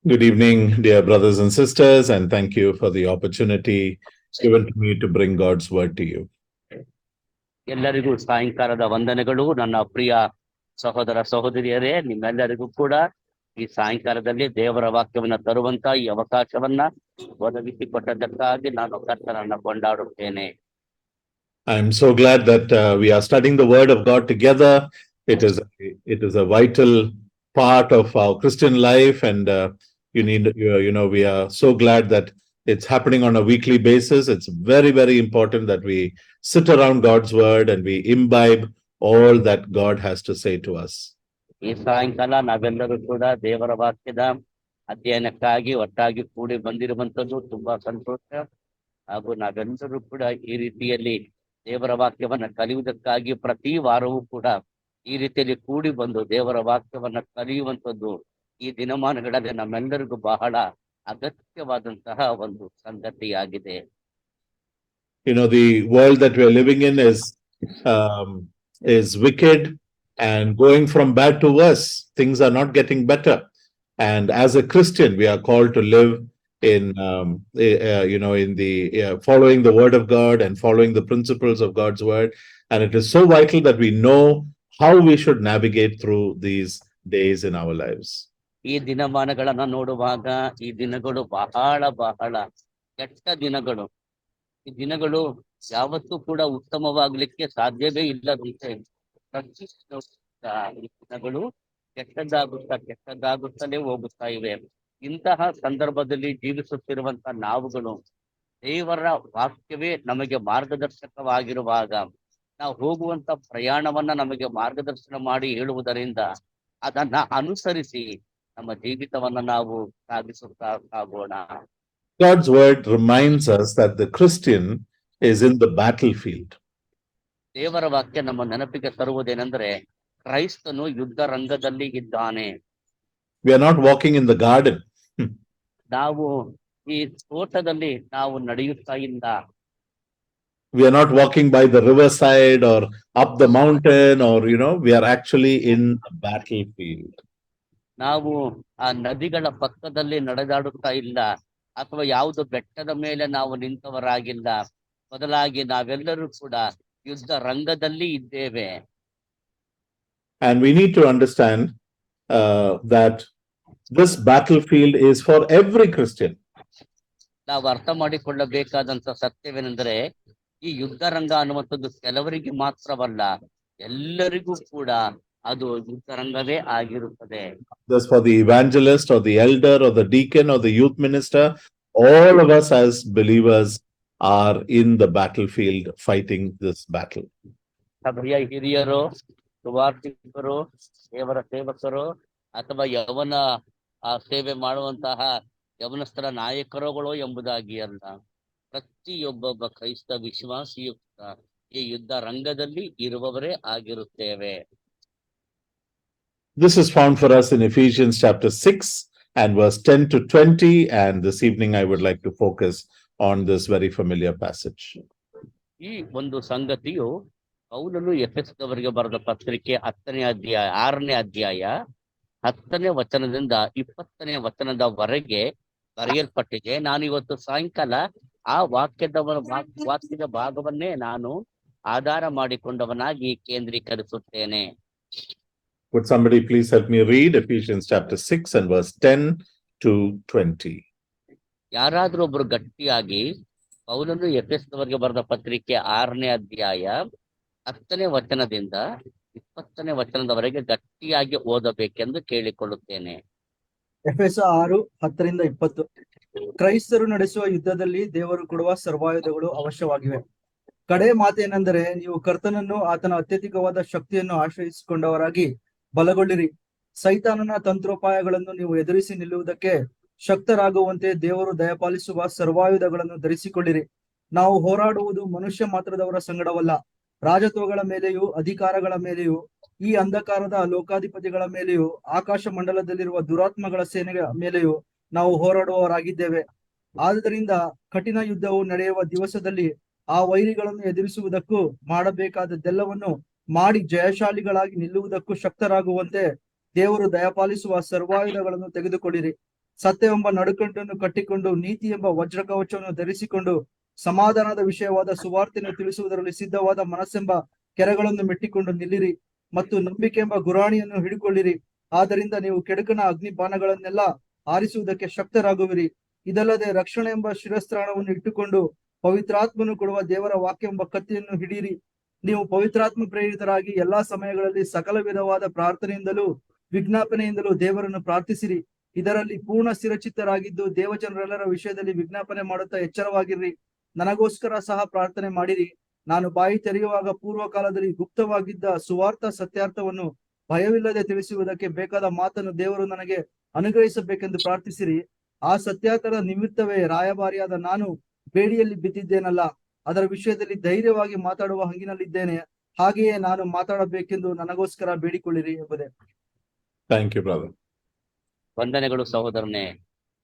Good evening, dear brothers and sisters, and thank you for the opportunity given to me to bring God's word to you. ಎಲ್ಲರಿಗೂ ಸಾಯಂಕಾಲದ ವಂದನೆಗಳು. ನನ್ನ ಪ್ರಿಯ ಸಹೋದರ ಸಹೋದರಿಯರೇ, ನಿಮ್ಮೆಲ್ಲರಿಗೂ ಕೂಡ ಈ ಸಾಯಂಕಾಲದಲ್ಲಿ ದೇವರ ವಾಕ್ಯವನ್ನ ತರುವಂತ ಈ ಅವಕಾಶವನ್ನ ಒದಗಿಸಿಕೊಟ್ಟದಕ್ಕಾಗಿ ನಾನು ಕರ್ತನನ್ನ ಕೊಂಡಾಡುತ್ತೇನೆ. I am so glad that we are studying the word of God together. It is a vital part of our Christian life, and we are so glad that it's happening on a weekly basis. It's very, very important that we sit around God's word and we imbibe all that God has to say to us. ಈ ಸಾಯಂಕಾಲ ನಾವೆಲ್ಲರೂ ಕೂಡ ದೇವರ ವಾಕ್ಯದ ಅಧ್ಯಯನಕ್ಕಾಗಿ ಒಟ್ಟಾಗಿ ಕೂಡಿ ಬಂದಿರುವಂತದ್ದು ತುಂಬಾ ಸಂತೋಷ. ಹಾಗೂ ನಾವೆಲ್ಲರೂ ಕೂಡ ಈ ರೀತಿಯಲ್ಲಿ ದೇವರ ವಾಕ್ಯವನ್ನ ಕಲಿಯುವುದಕ್ಕಾಗಿ ಪ್ರತಿ ವಾರವೂ ಕೂಡ ಈ ರೀತಿಯಲ್ಲಿ ಕೂಡಿ ಬಂದು ದೇವರ ವಾಕ್ಯವನ್ನ ಕಲಿಯುವಂಥದ್ದು ಈ ದಿನಮಾನಗಳಲ್ಲಿ ನಮ್ಮೆಲ್ಲರಿಗೂ ಬಹಳ ಅಗತ್ಯವಾದಂತಹ ಒಂದು ಸಂಗತಿಯಾಗಿದೆ. The world that we are living in is wicked and going from bad to worse. Things are not getting better. And as a Christian, we are called to live in following the word of God and following the principles of God's word. And it is so vital that we know how we should navigate through these days in our lives. ಈ ದಿನಮಾನಗಳನ್ನ ನೋಡುವಾಗ ಈ ದಿನಗಳು ಬಹಳ ಬಹಳ ಕೆಟ್ಟ ದಿನಗಳು. ಈ ದಿನಗಳು ಯಾವತ್ತೂ ಕೂಡ ಉತ್ತಮವಾಗ್ಲಿಕ್ಕೆ ಸಾಧ್ಯವೇ ಇಲ್ಲದಂತೆ ಪ್ರತಿ ದಿನಗಳು ಕೆಟ್ಟದಾಗುತ್ತಲೇ ಹೋಗುತ್ತಾ ಇವೆ. ಇಂತಹ ಸಂದರ್ಭದಲ್ಲಿ ಜೀವಿಸುತ್ತಿರುವಂತ ನಾವುಗಳು ದೇವರ ವಾಕ್ಯವೇ ನಮಗೆ ಮಾರ್ಗದರ್ಶಕವಾಗಿರುವಾಗ ನಾವು ಹೋಗುವಂತ ಪ್ರಯಾಣವನ್ನ ನಮಗೆ ಮಾರ್ಗದರ್ಶನ ಮಾಡಿ ಹೇಳುವುದರಿಂದ ಅದನ್ನ ಅನುಸರಿಸಿ ನಮ್ಮ ಜೀವಿತವನ್ನ ನಾವು ಸಾಗಿಸುತ್ತಾ ಸಾಗೋಣ. God's word reminds us that the Christian is in the battlefield. ದೇವರ ವಾಕ್ಯ ನಮ್ಮ ನೆನಪಿಗೆ ತರುವುದೇನೆಂದ್ರೆ ಕ್ರೈಸ್ತನು ಯುದ್ಧ ರಂಗದಲ್ಲಿ ಇದ್ದಾನೆ. We are not walking in the garden. ನಾವು ಈ ತೋಟದಲ್ಲಿ ನಾವು ನಡೆಯುತ್ತಾ ಇಲ್ಲ. We are not walking by the riverside or up the mountain, or we are actually in the battlefield. ನಾವು ಆ ನದಿಗಳ ಪಕ್ಕದಲ್ಲಿ ನಡೆದಾಡುತ್ತಾ ಇಲ್ಲ, ಅಥವಾ ಯಾವುದು ಬೆಟ್ಟದ ಮೇಲೆ ನಾವು ನಿಂತವರಾಗಿಲ್ಲ. ಬದಲಾಗಿ ನಾವೆಲ್ಲರೂ ಕೂಡ ಯುದ್ಧ ರಂಗದಲ್ಲಿ ಇದ್ದೇವೆ. And we need to understand that this battlefield is for every Christian. ನಾವು ಅರ್ಥ ಮಾಡಿಕೊಳ್ಳಬೇಕಾದಂತ ಸತ್ಯವೇನೆಂದರೆ ಈ ಯುದ್ಧ ರಂಗ ಅನ್ನುವಂಥದ್ದು ಕೆಲವರಿಗೆ ಮಾತ್ರವಲ್ಲ, ಎಲ್ಲರಿಗೂ ಕೂಡ ಅದು ಯುದ್ಧ ರಂಗವೇ ಆಗಿರುತ್ತದೆ. This for the evangelist or the elder or the deacon or the youth minister. All of us as believers are in the battlefield fighting this battle. ಸಭೆಯ ಹಿರಿಯರು, ಸುವಾರ್ತಿಕರು, ದೇವರ ಸೇವಕರು, ಅಥವಾ ಯವನ ಸೇವೆ ಯವನಸ್ಥರ ನಾಯಕರುಗಳು ಎಂಬುದಾಗಿ ಅಲ್ಲ, ಪ್ರತಿಯೊಬ್ಬೊಬ್ಬ ಕ್ರೈಸ್ತ ವಿಶ್ವಾಸಿಯುಕ್ತ ಈ ಯುದ್ಧ ರಂಗದಲ್ಲಿ ಇರುವವರೇ ಆಗಿರುತ್ತೇವೆ. This is found for us in Ephesians chapter 6 and verse 10 to 20, and this evening I would like to focus on this very familiar passage. ಈ ಒಂದು ಸಂಗತಿಯು ಪೌಲನು ಎಫೆಸದವರಿಗೆ ಬರೆದ ಪತ್ರಿಕೆ 6ನೇ ಅಧ್ಯಾಯ 10ನೇ ವಚನದಿಂದ 20ನೇ ವಚನದವರೆಗೆ ಬರೆಯಲ್ಪಟ್ಟಿದೆ. ನಾನು ಇವತ್ತು ಸಾಯಂಕಾಲ ಆ ವಾಕ್ಯದ ಭಾಗವನ್ನೇ ನಾನು ಆಧಾರ ಮಾಡಿಕೊಂಡವನಾಗಿ ಕೇಂದ್ರೀಕರಿಸುತ್ತೇನೆ. Would somebody please help me read Ephesians chapter 6 and verse 10 to 20? ಯಾರಾದ್ರೂ ಒಬ್ರು ಗಟ್ಟಿಯಾಗಿ ಪೌಲನು ಎಫೆಸದವರಿಗೆ ಬರೆದ ಪತ್ರಿಕೆ 6ನೇ ಅಧ್ಯಾಯ 10ನೇ ವಚನದಿಂದ 20ನೇ ವಚನದವರೆಗೆ ಗಟ್ಟಿಯಾಗಿ ಓದಬೇಕೆಂದು ಕೇಳಿಕೊಳ್ಳುತ್ತೇನೆ. ಎಫೆಸ 6:10-20. ಕ್ರೈಸ್ತರು ನಡೆಸುವ ಯುದ್ಧದಲ್ಲಿ ದೇವರು ಕೊಡುವ ಸರ್ವಾಯುಧಗಳು ಅವಶ್ಯವಾಗಿವೆ. ಕಡೆ ಮಾತೇನೆಂದರೆ, ನೀವು ಕರ್ತನನ್ನು ಆತನ ಅತ್ಯಧಿಕವಾದ ಶಕ್ತಿಯನ್ನು ಆಶ್ರಯಿಸಿಕೊಂಡವರಾಗಿ ಬಲಗೊಳ್ಳಿರಿ. ಸೈತಾನನ ತಂತ್ರೋಪಾಯಗಳನ್ನು ನೀವು ಎದುರಿಸಿ ನಿಲ್ಲುವುದಕ್ಕೆ ಶಕ್ತರಾಗುವಂತೆ ದೇವರು ದಯಪಾಲಿಸುವ ಸರ್ವಾಯುಧಗಳನ್ನು ಧರಿಸಿಕೊಳ್ಳಿರಿ. ನಾವು ಹೋರಾಡುವುದು ಮನುಷ್ಯ ಮಾತ್ರದವರ ಸಂಗಡವಲ್ಲ, ರಾಜತ್ವಗಳ ಮೇಲೆಯೂ ಅಧಿಕಾರಗಳ ಮೇಲೆಯೂ ಈ ಅಂಧಕಾರದ ಲೋಕಾಧಿಪತಿಗಳ ಮೇಲೆಯೂ ಆಕಾಶ ಮಂಡಲದಲ್ಲಿರುವ ದುರಾತ್ಮಗಳ ಸೇನೆಯ ಮೇಲೆಯೂ ನಾವು ಹೋರಾಡುವವರಾಗಿದ್ದೇವೆ. ಆದುದರಿಂದ ಕಠಿಣ ಯುದ್ಧವು ನಡೆಯುವ ದಿವಸದಲ್ಲಿ ಆ ವೈರಿಗಳನ್ನು ಎದುರಿಸುವುದಕ್ಕೂ ಮಾಡಬೇಕಾದದ್ದೆಲ್ಲವನ್ನು ಮಾಡಿ ಜಯಶಾಲಿಗಳಾಗಿ ನಿಲ್ಲುವುದಕ್ಕೂ ಶಕ್ತರಾಗುವಂತೆ ದೇವರು ದಯಪಾಲಿಸುವ ಸರ್ವಾಯುಧಗಳನ್ನು ತೆಗೆದುಕೊಳ್ಳಿರಿ. ಸತ್ಯವೆಂಬ ನಡುಕಟ್ಟನ್ನು ಕಟ್ಟಿಕೊಂಡು ನೀತಿ ಎಂಬ ವಜ್ರಕವಚವನ್ನು ಧರಿಸಿಕೊಂಡು ಸಮಾಧಾನದ ವಿಷಯವಾದ ಸುವಾರ್ತೆಯನ್ನು ತಿಳಿಸುವುದರಲ್ಲಿ ಸಿದ್ಧವಾದ ಮನಸ್ಸೆಂಬ ಕೆರೆಗಳನ್ನು ಮೆಟ್ಟಿಕೊಂಡು ನಿಲ್ಲಿರಿ ಮತ್ತು ನಂಬಿಕೆ ಎಂಬ ಗುರಾಣಿಯನ್ನು ಹಿಡಿಕೊಳ್ಳಿರಿ. ಆದ್ದರಿಂದ ನೀವು ಕೆಡುಕನ ಅಗ್ನಿಬಾಣಗಳನ್ನೆಲ್ಲ ಆರಿಸುವುದಕ್ಕೆ ಶಕ್ತರಾಗುವಿರಿ. ಇದಲ್ಲದೆ ರಕ್ಷಣೆ ಎಂಬ ಶಿರಸ್ತ್ರಾಣವನ್ನು ಇಟ್ಟುಕೊಂಡು ಪವಿತ್ರಾತ್ಮನು ಕೊಡುವ ದೇವರ ವಾಕ್ಯ ಎಂಬ ಕತ್ತಿಯನ್ನು ಹಿಡಿಯಿರಿ. ನೀವು ಪವಿತ್ರಾತ್ಮ ಪ್ರೇರಿತರಾಗಿ ಎಲ್ಲಾ ಸಮಯಗಳಲ್ಲಿ ಸಕಲ ವಿಧವಾದ ಪ್ರಾರ್ಥನೆಯಿಂದಲೂ ವಿಜ್ಞಾಪನೆಯಿಂದಲೂ ದೇವರನ್ನು ಪ್ರಾರ್ಥಿಸಿರಿ. ಇದರಲ್ಲಿ ಪೂರ್ಣ ಸ್ಥಿರಚಿತ್ತರಾಗಿದ್ದು ದೇವಜನರೆಲ್ಲರ ವಿಷಯದಲ್ಲಿ ವಿಜ್ಞಾಪನೆ ಮಾಡುತ್ತಾ ಎಚ್ಚರವಾಗಿರ್ರಿ. ನನಗೋಸ್ಕರ ಸಹ ಪ್ರಾರ್ಥನೆ ಮಾಡಿರಿ. ನಾನು ಬಾಯಿ ತೆರೆಯುವಾಗ ಪೂರ್ವ ಕಾಲದಲ್ಲಿ ಗುಪ್ತವಾಗಿದ್ದ ಸುವಾರ್ಥ ಸತ್ಯಾರ್ಥವನ್ನು ಭಯವಿಲ್ಲದೆ ತಿಳಿಸುವುದಕ್ಕೆ ಬೇಕಾದ ಮಾತನ್ನು ದೇವರು ನನಗೆ ಅನುಗ್ರಹಿಸಬೇಕೆಂದು ಪ್ರಾರ್ಥಿಸಿರಿ. ಆ ಸತ್ಯಾರ್ಥದ ನಿಮಿತ್ತವೇ ರಾಯಭಾರಿಯಾದ ನಾನು ಬೇಡಿಯಲ್ಲಿ ಬಿದ್ದಿದ್ದೇನಲ್ಲ, ಅದರ ವಿಷಯದಲ್ಲಿ ಧೈರ್ಯವಾಗಿ ಮಾತಾಡುವ ಹಂಗಿನಲ್ಲಿದ್ದೇನೆ. ಹಾಗೆಯೇ ನಾನು ಮಾತಾಡಬೇಕೆಂದು ನನಗೋಸ್ಕರ ಬೇಡಿಕೊಳ್ಳಿರಿ ಎಂಬುದೇ. Thank you, brother. ವಂದನೆಗಳು ಸಹೋದರನೇ.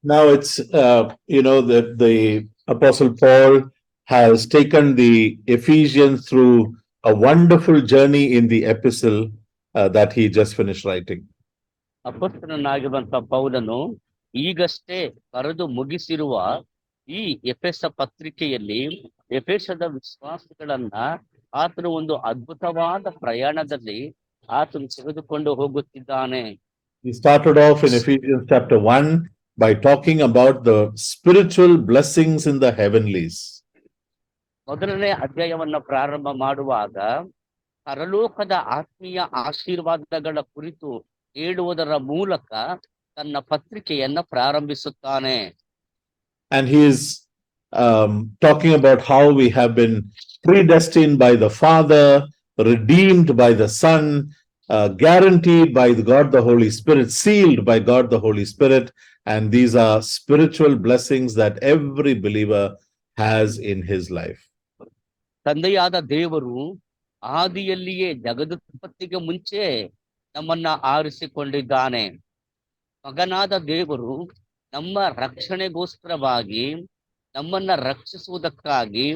Now it's, that the Apostle Paul has taken the Ephesians through a wonderful journey in the epistle that he just finished writing. ಅಪೊಸ್ತಲನಾಗಿರುವಂತ ಪೌಲನು ಈಗಷ್ಟೇ ಬರೆದು ಮುಗಿಸಿರುವ ಈ ಎಫೆಸ ಪತ್ರಿಕೆಯಲ್ಲಿ ಎಫೆಸದ ವಿಶ್ವಾಸಿಗಳನ್ನ ಆತನು ಒಂದು ಅದ್ಭುತವಾದ ಪ್ರಯಾಣದಲ್ಲಿ ಆತನು ತೆಗೆದುಕೊಂಡು ಹೋಗುತ್ತಿದ್ದಾನೆ. He started off in Ephesians chapter 1 by talking about the spiritual blessings in the heavenlies. ಮೊದಲನೇ ಅಧ್ಯಾಯವನ್ನ ಪ್ರಾರಂಭ ಮಾಡುವಾಗ ಪರಲೋಕದ ಆತ್ಮೀಯ ಆಶೀರ್ವಾದಗಳ ಕುರಿತು ಹೇಳುವುದರ ಮೂಲಕ ತನ್ನ ಪತ್ರಿಕೆಯನ್ನ ಪ್ರಾರಂಭಿಸುತ್ತಾನೆ. And he is talking about how we have been predestined by the Father, redeemed by the Son, guaranteed by God the Holy Spirit, sealed by God the Holy Spirit, and these are spiritual blessings that every believer has in his life. ತಂದೆಯಾದ ದೇವರು ಆದಿಯಲ್ಲಿಯೇ ಜಗದುತ್ಪತ್ತಿಗೆ ಮುಂಚೆ ನಮ್ಮನ್ನ ಆರಿಸಿಕೊಂಡಿದ್ದಾನೆ. ಮಗನಾದ ದೇವರು ನಮ್ಮ ರಕ್ಷಣೆಗೋಸ್ಕರವಾಗಿ ನಮ್ಮನ್ನ ರಕ್ಷಿಸುವುದಕ್ಕಾಗಿ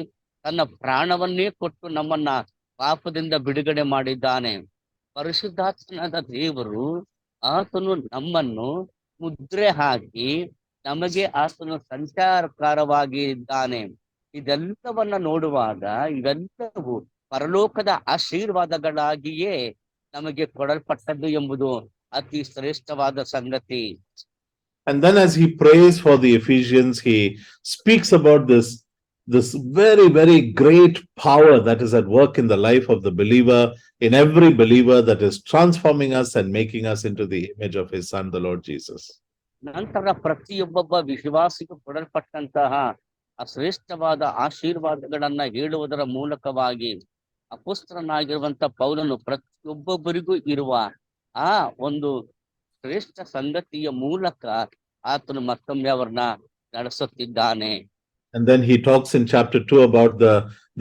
ತನ್ನ ಪ್ರಾಣವನ್ನೇ ಕೊಟ್ಟು ನಮ್ಮನ್ನ ಪಾಪದಿಂದ ಬಿಡುಗಡೆ ಮಾಡಿದ್ದಾನೆ. ಪರಿಶುದ್ಧಾತ್ಮನಾದ ದೇವರು ಆತನು ನಮ್ಮನ್ನು ಮುದ್ರೆ ಹಾಕಿ ನಮಗೆ ಆತನು ಸಂಚಾರಕಾರವಾಗಿ ಇದ್ದಾನೆ. ಇದೆಲ್ಲವನ್ನ ನೋಡುವಾಗ ಇವೆಲ್ಲವೂ ಪರಲೋಕದ ಆಶೀರ್ವಾದಗಳಾಗಿಯೇ ನಮಗೆ ಕೊಡಲ್ಪಟ್ಟದ್ದು ಎಂಬುದು ಅತಿ ಶ್ರೇಷ್ಠವಾದ ಸಂಗತಿ. And then as he prays for the Ephesians, he speaks about this very, very great power that is at work in the life of the believer, in every believer, that is transforming us and making us into the image of his Son, the Lord Jesus. ನಂತರ ಪ್ರತಿಯೊಬ್ಬೊಬ್ಬ ವಿಶ್ವಾಸಿಗೂ ಕೊಡಲ್ಪಟ್ಟಂತಹ ಆ ಶ್ರೇಷ್ಠವಾದ ಆಶೀರ್ವಾದಗಳನ್ನ ಹೇಳುವುದರ ಮೂಲಕವಾಗಿ ಅಪೊಸ್ತಲನಾಗಿರುವಂತ ಪೌಲನು ಪ್ರತಿಯೊಬ್ಬೊಬ್ಬರಿಗೂ ಇರುವ ಆ ಒಂದು ಶ್ರೇಷ್ಠ ಸಂಗತಿಯ ಮೂಲಕ ಆತನು ಮತ್ತೊಮ್ಮೆ ಅವರನ್ನ ನಡೆಸುತ್ತಿದ್ದಾನೆ. And then he talks in chapter 2 about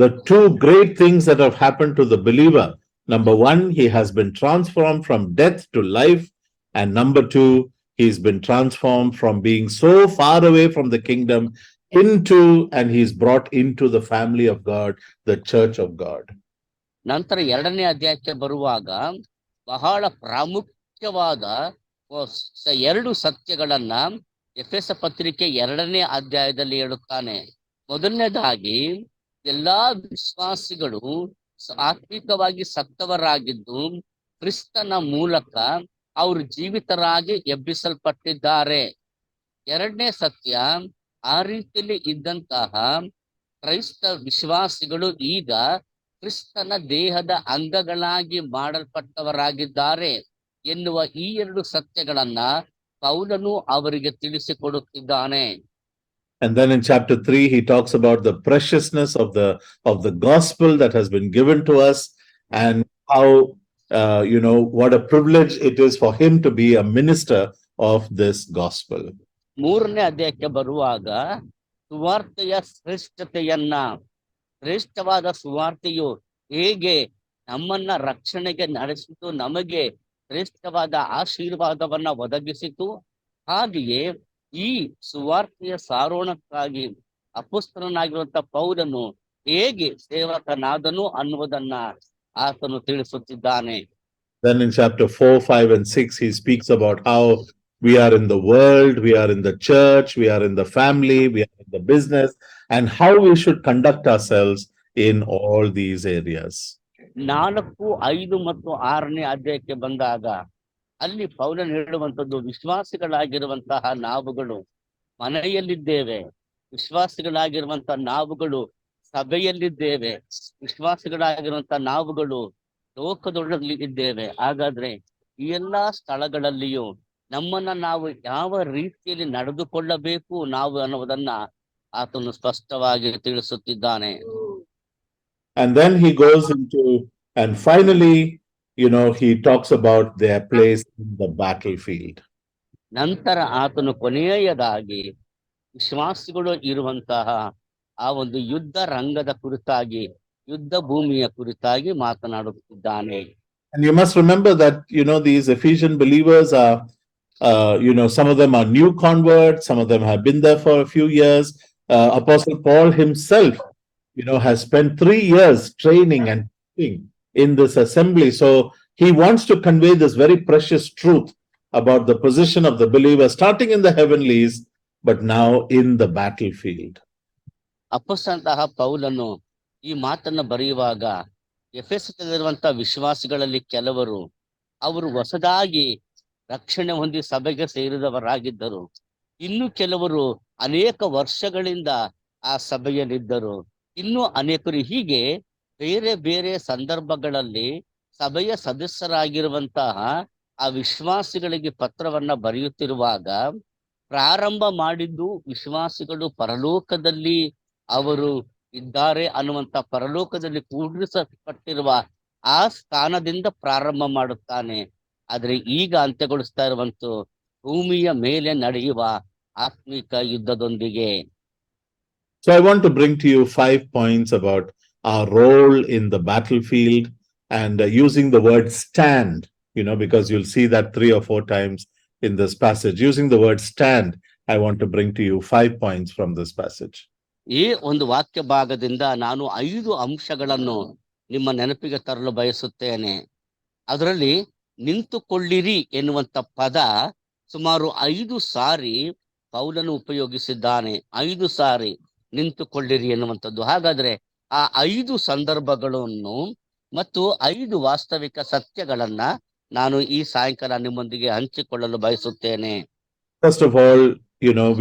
the two great things that have happened to the believer. Number one, he has been transformed from death to life. And number two, he's been transformed from being so far away from the kingdom and he's brought into the family of God, the church of God. ನಂತರ ಎರಡನೇ ಅಧ್ಯಾಯಕ್ಕೆ ಬರುವಾಗ ಬಹಳ ಪ್ರಾಮುಖ್ಯವಾದ ಎರಡು ಸತ್ಯಗಳನ್ನ ಎಫೆಸ ಪತ್ರಿಕೆ ಎರಡನೇ ಅಧ್ಯಾಯದಲ್ಲಿ ಹೇಳುತ್ತಾನೆ. ಮೊದಲನೇದಾಗಿ ಎಲ್ಲಾ ವಿಶ್ವಾಸಿಗಳು ಆತ್ಮಿಕವಾಗಿ ಸತ್ತವರಾಗಿದ್ದು ಕ್ರಿಸ್ತನ ಮೂಲಕ ಅವರು ಜೀವಿತರಾಗಿ ಎಬ್ಬಿಸಲ್ಪಟ್ಟಿದ್ದಾರೆ. ಎರಡನೇ ಸತ್ಯ, ಆ ರೀತಿಯಲ್ಲಿ ಇದ್ದಂತಹ ಕ್ರೈಸ್ತ ವಿಶ್ವಾಸಿಗಳು ಈಗ ಕ್ರಿಸ್ತನ ದೇಹದ ಅಂಗಗಳಾಗಿ ಮಾಡಲ್ಪಟ್ಟವರಾಗಿದ್ದಾರೆ ಎನ್ನುವ ಈ ಎರಡು ಸತ್ಯಗಳನ್ನ ಪೌಲನು ಅವರಿಗೆ ತಿಳಿಸಿಕೊಡುತ್ತಿದ್ದಾನೆ. And then in chapter 3, he talks about the preciousness of the gospel that has been given to us, and how, what a privilege it is for him to be a minister of this gospel. ಮೂರನೇ ಅಧ್ಯಾಯಕ್ಕೆ ಬರುವಾಗ ಸುವಾರ್ತೆಯ ಶ್ರೇಷ್ಠವಾದ ಸುವಾರ್ತೆಯು ಹೇಗೆ ನಮ್ಮನ್ನ ರಕ್ಷಣೆಗೆ ನಡೆಸಿತು, ನಮಗೆ ಶ್ರೇಷ್ಠವಾದ ಆಶೀರ್ವಾದವನ್ನ ಒದಗಿಸಿತು, ಹಾಗೆಯೇ ಈ ಸುವಾರ್ತೆಯ ಸಾರೋಣಕ್ಕಾಗಿ ಅಪೊಸ್ತಲನಾಗಿರುವಂತ ಪೌಲನು ಹೇಗೆ ಸೇವಕನಾದನು ಅನ್ನುವುದನ್ನ ಆತನು ತಿಳಿಸುತ್ತಿದ್ದಾನೆ. Then in chapter 4, 5, and 6, he speaks about how We are in the world, we are in the church, we are in the family, we are in the business, and how we should conduct ourselves in all these areas. 4, 5 ಮತ್ತು 6ನೇ ಅಧ್ಯಾಯಕ್ಕೆ ಬಂದಾಗ ಅಲ್ಲಿ ಪೌಲನು ಹೇಳುವಂಥದ್ದು, ವಿಶ್ವಾಸಿಗಳಾಗಿರುವಂತಹ ನಾವುಗಳು ಮನೆಯಲ್ಲಿದ್ದೇವೆ, ವಿಶ್ವಾಸಿಗಳಾಗಿರುವಂತಹ ನಾವುಗಳು ಸಭೆಯಲ್ಲಿದ್ದೇವೆ, ವಿಶ್ವಾಸಿಗಳಾಗಿರುವಂತಹ ನಾವುಗಳು ಲೋಕದೊಳಗೆ ಇದ್ದೇವೆ. ಹಾಗಾದ್ರೆ ಈ ಎಲ್ಲಾ ಸ್ಥಳಗಳಲ್ಲಿಯೂ ನಮ್ಮನ್ನ ನಾವು ಯಾವ ರೀತಿಯಲ್ಲಿ ನಡೆದುಕೊಳ್ಳಬೇಕು ನಾವು ಅನ್ನುವುದನ್ನ ಆತನು ಸ್ಪಷ್ಟವಾಗಿ ತಿಳಿಸುತ್ತಿದ್ದಾನೆ. And then he goes into, and finally, he talks about their place in the battlefield. ನಂತರ ಆತನು ಕೊನೆಯದಾಗಿ ವಿಶ್ವಾಸಿಗಳು ಇರುವಂತಹ ಆ ಒಂದು ಯುದ್ಧ ರಂಗದ ಕುರಿತಾಗಿ, ಯುದ್ಧ ಭೂಮಿಯ ಕುರಿತಾಗಿ ಮಾತನಾಡುತ್ತಿದ್ದಾನೆ. And you must remember that, these Ephesian believers are, some of them are new converts, some of them have been there for a few years. Apostle Paul himself, has spent 3 years training and teaching in this assembly. So he wants to convey this very precious truth about the position of the believer, starting in the heavenlies, but now in the battlefield. ಅಪೊಸ್ತಲನಾದಂತಹ ಪೌಲನು ಈ ಮಾತನ್ನ ಬರೆಯುವಾಗ ಎಫೆಸದಲ್ಲಿರುವಂತಹ ವಿಶ್ವಾಸಿಗಳಲ್ಲಿ ಕೆಲವರು ಅವರು ಹೊಸದಾಗಿ ರಕ್ಷಣೆ ಹೊಂದಿ ಸಭೆಗೆ ಸೇರಿದವರಾಗಿದ್ದರು. ಇನ್ನು ಕೆಲವರು ಅನೇಕ ವರ್ಷಗಳಿಂದ ಆ ಸಭೆಯಲ್ಲಿದ್ದರು. ಇನ್ನು ಅನೇಕರು ಹೀಗೆ ಬೇರೆ ಬೇರೆ ಸಂದರ್ಭಗಳಲ್ಲಿ ಸಭೆಯ ಸದಸ್ಯರಾಗಿರುವಂತಹ ಆ ವಿಶ್ವಾಸಿಗಳಿಗೆ ಪತ್ರವನ್ನ ಬರೆಯುತ್ತಿರುವಾಗ, ಪ್ರಾರಂಭ ಮಾಡಿದ್ದು ವಿಶ್ವಾಸಿಗಳು ಪರಲೋಕದಲ್ಲಿ ಅವರು ಇದ್ದಾರೆ ಅನ್ನುವಂತ ಪರಲೋಕದಲ್ಲಿ ಕೂಡಿಸಲ್ಪಟ್ಟಿರುವ ಆ ಸ್ಥಾನದಿಂದ ಪ್ರಾರಂಭ ಮಾಡುತ್ತಾನೆ. ಆದ್ರೆ ಈಗ ಅಂತ್ಯಗೊಳಿಸ್ತಾ ಇರುವಂತ ಭೂಮಿಯ ಮೇಲೆ ನಡೆಯುವ ಆತ್ಮಿಕ ಯುದ್ಧದೊಂದಿಗೆ. So I want to bring to you 5 points about our role in the battlefield, and using the word stand, because you'll see that 3 or 4 times in this passage. Using the word stand, I want to bring to you 5 points from this passage. ಈ ಒಂದು ವಾಕ್ಯ ಭಾಗದಿಂದ ನಾನು 5 ಅಂಶಗಳನ್ನು ನಿಮ್ಮ ನೆನಪಿಗೆ ತರಲು ಬಯಸುತ್ತೇನೆ. ಅದರಲ್ಲಿ ನಿಂತುಕೊಳ್ಳಿರಿ ಎನ್ನುವಂತ ಪದ ಸುಮಾರು 5 ಸಾರಿ ಪೌಲನು ಉಪಯೋಗಿಸಿದ್ದಾನೆ. 5 ಸಾರಿ ನಿಂತುಕೊಳ್ಳಿರಿ ಎನ್ನುವಂಥದ್ದು. ಹಾಗಾದ್ರೆ ಆ 5 ಸಂದರ್ಭಗಳನ್ನು ಮತ್ತು 5 ವಾಸ್ತವಿಕ ಸತ್ಯಗಳನ್ನ ನಾನು ಈ ಸಾಯಂಕಾಲ ನಿಮ್ಮೊಂದಿಗೆ ಹಂಚಿಕೊಳ್ಳಲು ಬಯಸುತ್ತೇನೆ. First of all,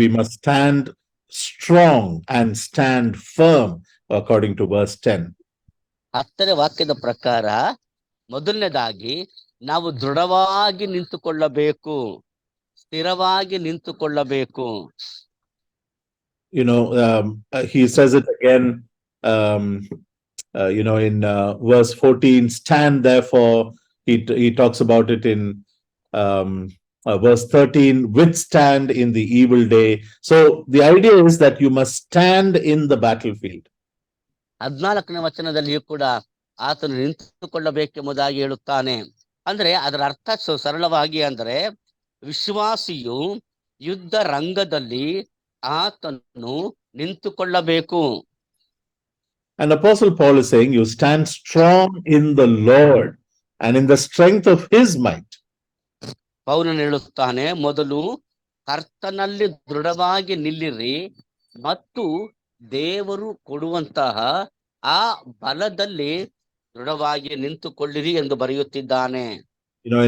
we must stand strong and stand firm according to verse 10. 10ನೇ ವಾಕ್ಯದ ಪ್ರಕಾರ ಮೊದಲನೇದಾಗಿ ನಾವು ದೃಢವಾಗಿ ನಿಂತುಕೊಳ್ಳಬೇಕು, ಸ್ಥಿರವಾಗಿ ನಿಂತುಕೊಳ್ಳಬೇಕು. He says it again, in verse 14, stand therefore. He talks about it in verse 13, withstand in the evil day. So the idea is that you must stand in the battlefield. 14ನೇ ವಚನದಲ್ಲಿಯೂ ಕೂಡ ಆತನು ನಿಂತುಕೊಳ್ಳಬೇಕೆಂಬುದಾಗಿ ಹೇಳುತ್ತಾನೆ. ಅಂದ್ರೆ ಅದರ ಅರ್ಥ ಸರಳವಾಗಿ ಅಂದ್ರೆ ವಿಶ್ವಾಸಿಯು ಯುದ್ಧ ರಂಗದಲ್ಲಿ ಆತನು ನಿಂತುಕೊಳ್ಳಬೇಕು. And Apostle Paul is saying you stand strong in the Lord and in the strength of his might. ಪೌಲನು ಹೇಳುತ್ತಾನೆ, ಮೊದಲು ಕರ್ತನಲ್ಲಿ ದೃಢವಾಗಿ ನಿಲ್ಲಿರಿ ಮತ್ತು ದೇವರು ಕೊಡುವಂತಹ ಆ ಬಲದಲ್ಲಿ ದೃಢವಾಗಿ ನಿಂತುಕೊಳ್ಳಿರಿ ಎಂದು ಬರೆಯುತ್ತಿದ್ದಾನೆ.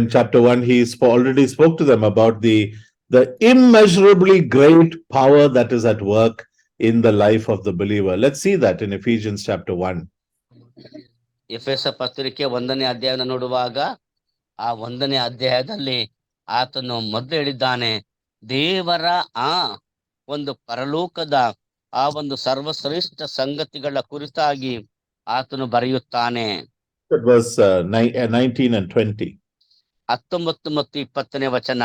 In chapter 1, he already spoke to them about the immeasurably great power that is at work in the life of the believer. Let's see that in Ephesians chapter 1. ಎಫೆಸ ಪತ್ರಿಕೆ 1ನೇ ಅಧ್ಯಾಯವನ್ನು ನೋಡುವಾಗ ಆ 1ನೇ ಅಧ್ಯಾಯದಲ್ಲಿ ಆತನು ಮೊದಲು ಹೇಳಿದ್ದಾನೆ, ದೇವರ ಆ ಒಂದು ಪರಲೋಕದ ಆ ಒಂದು ಸರ್ವಶ್ರೇಷ್ಠ ಸಂಗತಿಗಳ ಕುರಿತಾಗಿ ಆತನು ಬರೆಯುತ್ತಾನೆ. That was 19 and 20. 19 ಮತ್ತು 20ನೇ ವಚನ.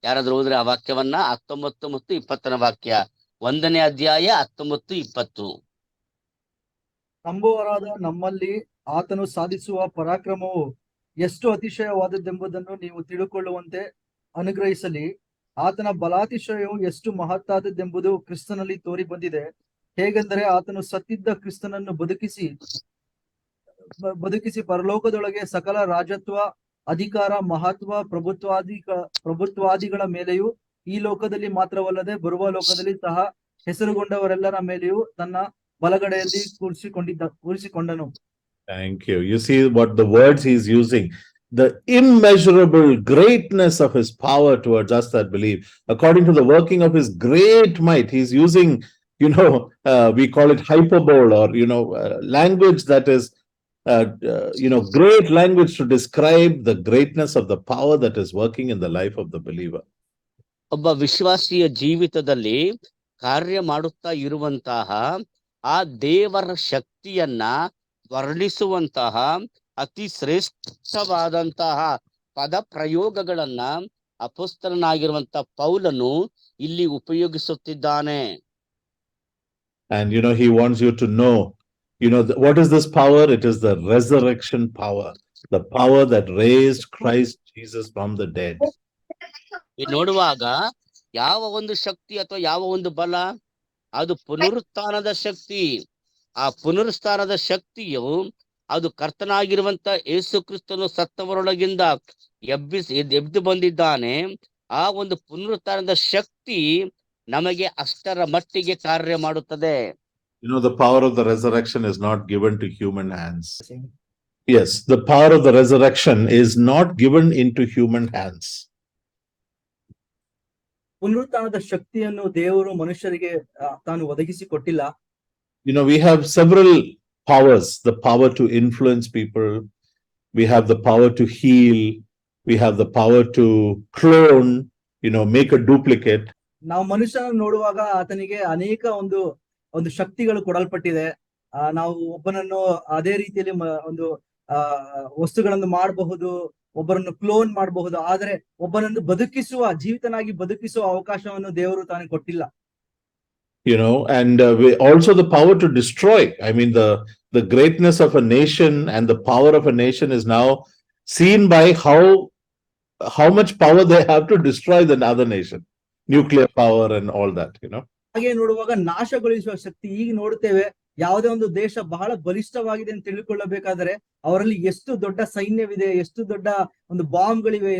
ಯಾರಾದ್ರೂ ಹೋದ್ರೆ ಆ ವಾಕ್ಯವನ್ನ 19 ಮತ್ತು 20ನೇ ವಾಕ್ಯ, 1ನೇ ಅಧ್ಯಾಯ 19, 20. ನಂಬುವರಾದ ನಮ್ಮಲ್ಲಿ ಆತನು ಸಾಧಿಸುವ ಪರಾಕ್ರಮವು ಎಷ್ಟು ಅತಿಶಯವಾದದ್ದೆಂಬುದನ್ನು ನೀವು ತಿಳುಕೊಳ್ಳುವಂತೆ ಅನುಗ್ರಹಿಸಲಿ. ಆತನ ಬಲಾತಿಶಯವು ಎಷ್ಟು ಮಹತ್ತಾದದ್ದೆಂಬುದು ಕ್ರಿಸ್ತನಲ್ಲಿ ತೋರಿ ಬಂದಿದೆ. ಹೇಗೆಂದರೆ ಆತನು ಸತ್ತಿದ್ದ ಕ್ರಿಸ್ತನನ್ನು ಬದುಕಿಸಿ ಪರಲೋಕದೊಳಗೆ ಸಕಲ ರಾಜತ್ವ ಅಧಿಕಾರ, ಮಹತ್ವ, ಪ್ರಭುತ್ವಾದಿಗಳ ಮೇಲೆಯೂ ಈ ಲೋಕದಲ್ಲಿ ಮಾತ್ರವಲ್ಲದೆ ಬರುವ ಲೋಕದಲ್ಲಿ ಸಹ ಹೆಸರುಗೊಂಡವರೆಲ್ಲರ ಮೇಲೆಯೂ ತನ್ನ ಬಲಗಡೆಯಲ್ಲಿ ಕೂರಿಸಿಕೊಂಡನು. Thank you. You see what the words he's using. The immeasurable greatness of his power towards us that believe. According to the working of his great might, he's using, we call it hyperbole or, language that is, great language to describe the greatness of the power that is working in the life of the believer. ಒಬ್ಬ ವಿಶ್ವಾಸಿಯ ಜೀವಿತದಲ್ಲಿ ಕಾರ್ಯ ಮಾಡುತ್ತಾ ಇರುವಂತಹ ಆ ದೇವರ ಶಕ್ತಿಯನ್ನ ವರ್ಣಿಸುವಂತಹ ಅತಿ ಶ್ರೇಷ್ಠವಾದಂತಹ ಪದ ಪ್ರಯೋಗಗಳನ್ನ ಅಪೊಸ್ತಲನಾಗಿರುವಂತ ಪೌಲನು ಇಲ್ಲಿ ಉಪಯೋಗಿಸುತ್ತಿದ್ದಾನೆ. And he wants you to know, what is this power? It is the resurrection power, the power that raised Christ Jesus from the dead. ನೋಡುವಾಗ ಯಾವ ಒಂದು ಶಕ್ತಿ ಅಥವಾ ಯಾವ ಒಂದು ಬಲ, ಅದು ಪುನರುತ್ಥಾನದ ಶಕ್ತಿ. ಆ ಪುನರುತ್ಥಾನದ ಶಕ್ತಿಯು ಅದು ಕರ್ತನಾಗಿರುವಂತ ಯೇಸು ಕ್ರಿಸ್ತನು ಸತ್ತವರೊಳಗಿಂದ ಎದ್ದು ಬಂದಿದ್ದಾನೆ. ಆ ಒಂದು ಪುನರುತ್ಥಾನದ ಶಕ್ತಿ ನಮಗೆ ಅಷ್ಟರ ಮಟ್ಟಿಗೆ ಕಾರ್ಯ ಮಾಡುತ್ತದೆ. The power of the resurrection is not given to human hands. Yes, the power of the resurrection is not given into human hands. ಪುನರುತ್ಥಾನದ ಶಕ್ತಿಯನ್ನು ದೇವರು ಮನುಷ್ಯರಿಗೆ ತಾನು ಒದಗಿಸಿ ಕೊಟ್ಟಿಲ್ಲ. We have several powers, the power to influence people, we have the power to heal, we have the power to clone, make a duplicate. ನಾವು ಮನುಷ್ಯನನ್ನು ನೋಡುವಾಗ ಆತನಿಗೆ ಅನೇಕ ಒಂದು ಶಕ್ತಿಗಳು ಕೊಡಲ್ಪಟ್ಟಿದೆ. ನಾವು ಒಬ್ಬನನ್ನು ಅದೇ ರೀತಿಯಲ್ಲಿ ಒಂದು ವಸ್ತುಗಳನ್ನು ಮಾಡಬಹುದು, ಒಬ್ಬರನ್ನು ಕ್ಲೋನ್ ಮಾಡಬಹುದು, ಆದರೆ ಒಬ್ಬನನ್ನು ಜೀವಿತನಾಗಿ ಬದುಕಿಸುವ ಅವಕಾಶವನ್ನು ದೇವರು ತಾನೇ ಕೊಟ್ಟಿಲ್ಲ. And also the power to destroy. I mean, the greatness of a nation and the power of a nation is now seen by how much power they have to destroy the other nation, nuclear power and all that. ಹಾಗೆ ನೋಡುವಾಗ ನಾಶಗೊಳಿಸುವ ಶಕ್ತಿ. ಈಗ ನೋಡುತ್ತೇವೆ, ಯಾವುದೇ ಒಂದು ದೇಶ ಬಹಳ ಬಲಿಷ್ಠವಾಗಿದೆ ಅಂತ ತಿಳಿದುಕೊಳ್ಳಬೇಕಾದರೆ ಅವರಲ್ಲಿ ಎಷ್ಟು ದೊಡ್ಡ ಸೈನ್ಯವಿದೆ, ಎಷ್ಟು ದೊಡ್ಡ ಒಂದು ಬಾಂಬ್ಗಳಿವೆ,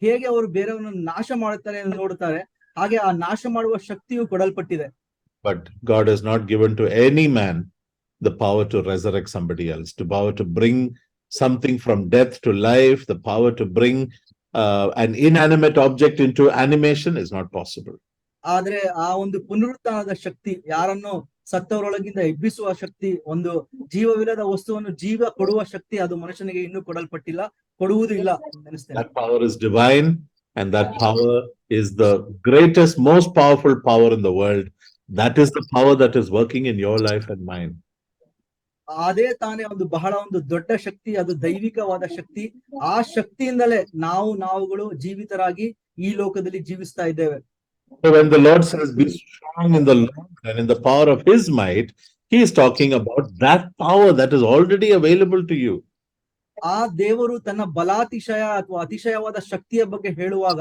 ಹೇಗೆ ಅವರು ಬೇರೆಯವರನ್ನು ನಾಶ ಮಾಡುತ್ತಾರೆ ಎಂದು ನೋಡುತ್ತಾರೆ. ಹಾಗೆ ಆ ನಾಶ ಮಾಡುವ ಶಕ್ತಿಯು ಕೊಡಲ್ಪಟ್ಟಿದೆ. But God has not given to any man the power to resurrect somebody else, the power to bring something from death to life, the power to bring an inanimate object into animation is not possible. ಆದ್ರೆ ಆ ಒಂದು ಪುನರುತ್ಥಾನದ ಶಕ್ತಿ, ಯಾರನ್ನು ಸತ್ತವರೊಳಗಿಂದ ಎಬ್ಬಿಸುವ ಶಕ್ತಿ, ಒಂದು ಜೀವವಿಲ್ಲದ ವಸ್ತುವನ್ನು ಜೀವ ಕೊಡುವ ಶಕ್ತಿ, ಅದು ಮನುಷ್ಯನಿಗೆ ಇನ್ನೂ ಕೊಡಲ್ಪಟ್ಟಿಲ್ಲ, ಕೊಡುವುದು ಇಲ್ಲ. That power is divine, and that power is the greatest, most powerful power in the world. That is the power that is working in your life and mine. ಅದೇ ತಾನೇ ಬಹಳ ದೊಡ್ಡ ಶಕ್ತಿ, ಅದು ದೈವಿಕವಾದ ಶಕ್ತಿ. ಆ ಶಕ್ತಿಯಿಂದಲೇ ನಾವುಗಳು ಜೀವಿತರಾಗಿ ಈ ಲೋಕದಲ್ಲಿ ಜೀವಿಸ್ತಾ ಇದ್ದೇವೆ. So when the Lord says, be strong in the Lord and in the power of his might, he is talking about that power that is already available to you. ಆ ದೇವರು ತನ್ನ ಬಲಾತಿಶಯ ಅಥವಾ ಅತಿಶಯವಾದ ಶಕ್ತಿಯ ಬಗ್ಗೆ ಹೇಳುವಾಗ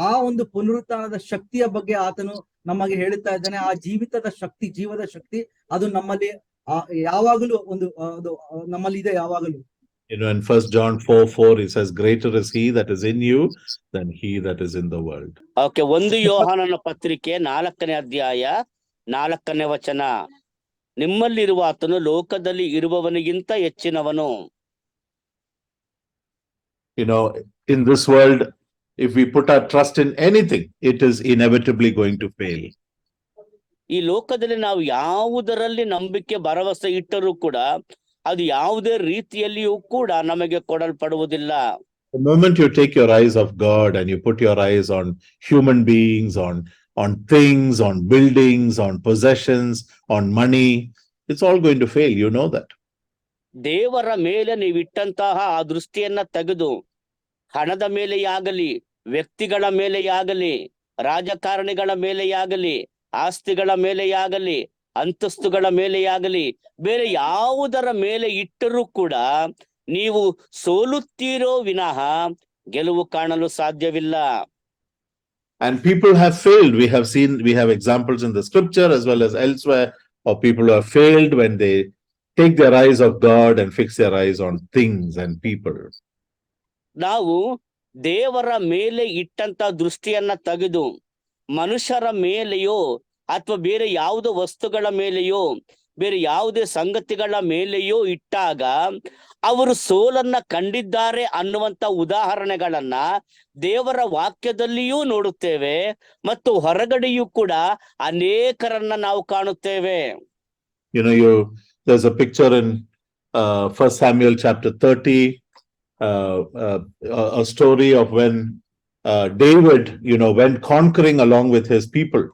ಆ ಒಂದು ಪುನರುತ್ಥಾನದ ಶಕ್ತಿಯ ಬಗ್ಗೆ ಆತನು ನಮಗೆ ಹೇಳುತ್ತಾ ಇದ್ದಾನೆ. ಆ ಜೀವದ ಶಕ್ತಿ ಅದು ನಮ್ಮಲ್ಲಿ ಯಾವಾಗಲೂ ನಮ್ಮಲ್ಲಿ ಇದೆ ಯಾವಾಗಲೂ. In 1 John 4:4 he says, greater is he that is in you than he that is in the world. Okay, 1 ಯೋಹಾನನ ಪತ್ರಿಕೆ 4ನೇ ಅಧ್ಯಾಯ 4ನೇ ವಚನ. ನಿಮ್ಮಲ್ಲಿರುವ ಆತನು ಲೋಕದಲ್ಲಿ ಇರುವವನಿಗಿಂತ ಹೆಚ್ಚಿನವನು. In this world, if we put our trust in anything, it is inevitably going to fail. ಈ ಲೋಕದಲ್ಲಿ ನಾವು ಯಾವುದರಲ್ಲಿ ನಂಬಿಕೆ ಭರವಸೆ ಇಟ್ಟರೂ ಕೂಡ ಅದು ಯಾವುದೇ ರೀತಿಯಲ್ಲಿಯೂ ಕೂಡ ನಮಗೆ ಕೊಡಲ್ಪಡುವುದಿಲ್ಲ. The moment you take your eyes off God and you put your eyes on human beings, on things, on buildings, on possessions, on money, it's all going to fail. You know that. ದೇವರ ಮೇಲೆ ನೀವಿಟ್ಟಂತಹ ಆ ದೃಷ್ಟಿಯನ್ನ ತೆಗೆದು ಹಣದ ಮೇಲೆಯಾಗಲಿ, ವ್ಯಕ್ತಿಗಳ ಮೇಲೆಯಾಗಲಿ, ರಾಜಕಾರಣಿಗಳ ಮೇಲೆಯಾಗಲಿ, ಆಸ್ತಿಗಳ ಮೇಲೆಯಾಗಲಿ, ಅಂತಸ್ತುಗಳ ಮೇಲೆಯಾಗಲಿ, ಬೇರೆ ಯಾವುದರ ಮೇಲೆ ಇಟ್ಟರೂ ಕೂಡ ನೀವು ಸೋಲುತ್ತೀರೋ ವಿನಃ ಗೆಲುವು ಕಾಣಲು ಸಾಧ್ಯವಿಲ್ಲ. And people have failed. We have examples in the scripture as well as elsewhere of people who have failed when they take their eyes off God and fix their eyes on things and people. ನಾವು ದೇವರ ಮೇಲೆ ಇಟ್ಟಂತ ದೃಷ್ಟಿಯನ್ನ ತೆಗೆದು ಮನುಷ್ಯರ ಮೇಲೆಯೋ ಅಥವಾ ಬೇರೆ ಯಾವುದೋ ವಸ್ತುಗಳ ಮೇಲೆಯೋ ಬೇರೆ ಯಾವುದೇ ಸಂಗತಿಗಳ ಮೇಲೆಯೋ ಇಟ್ಟಾಗ ಅವರು ಸೋಲನ್ನ ಕಂಡಿದ್ದಾರೆ ಅನ್ನುವಂತ ಉದಾಹರಣೆಗಳನ್ನ ದೇವರ ವಾಕ್ಯದಲ್ಲಿಯೂ ನೋಡುತ್ತೇವೆ ಮತ್ತು ಹೊರಗಡೆಯೂ ಕೂಡ ಅನೇಕರನ್ನ ನಾವು ಕಾಣುತ್ತೇವೆ. You know, there's a picture in 1 Samuel chapter 30, a story of when David, went conquering along with his people.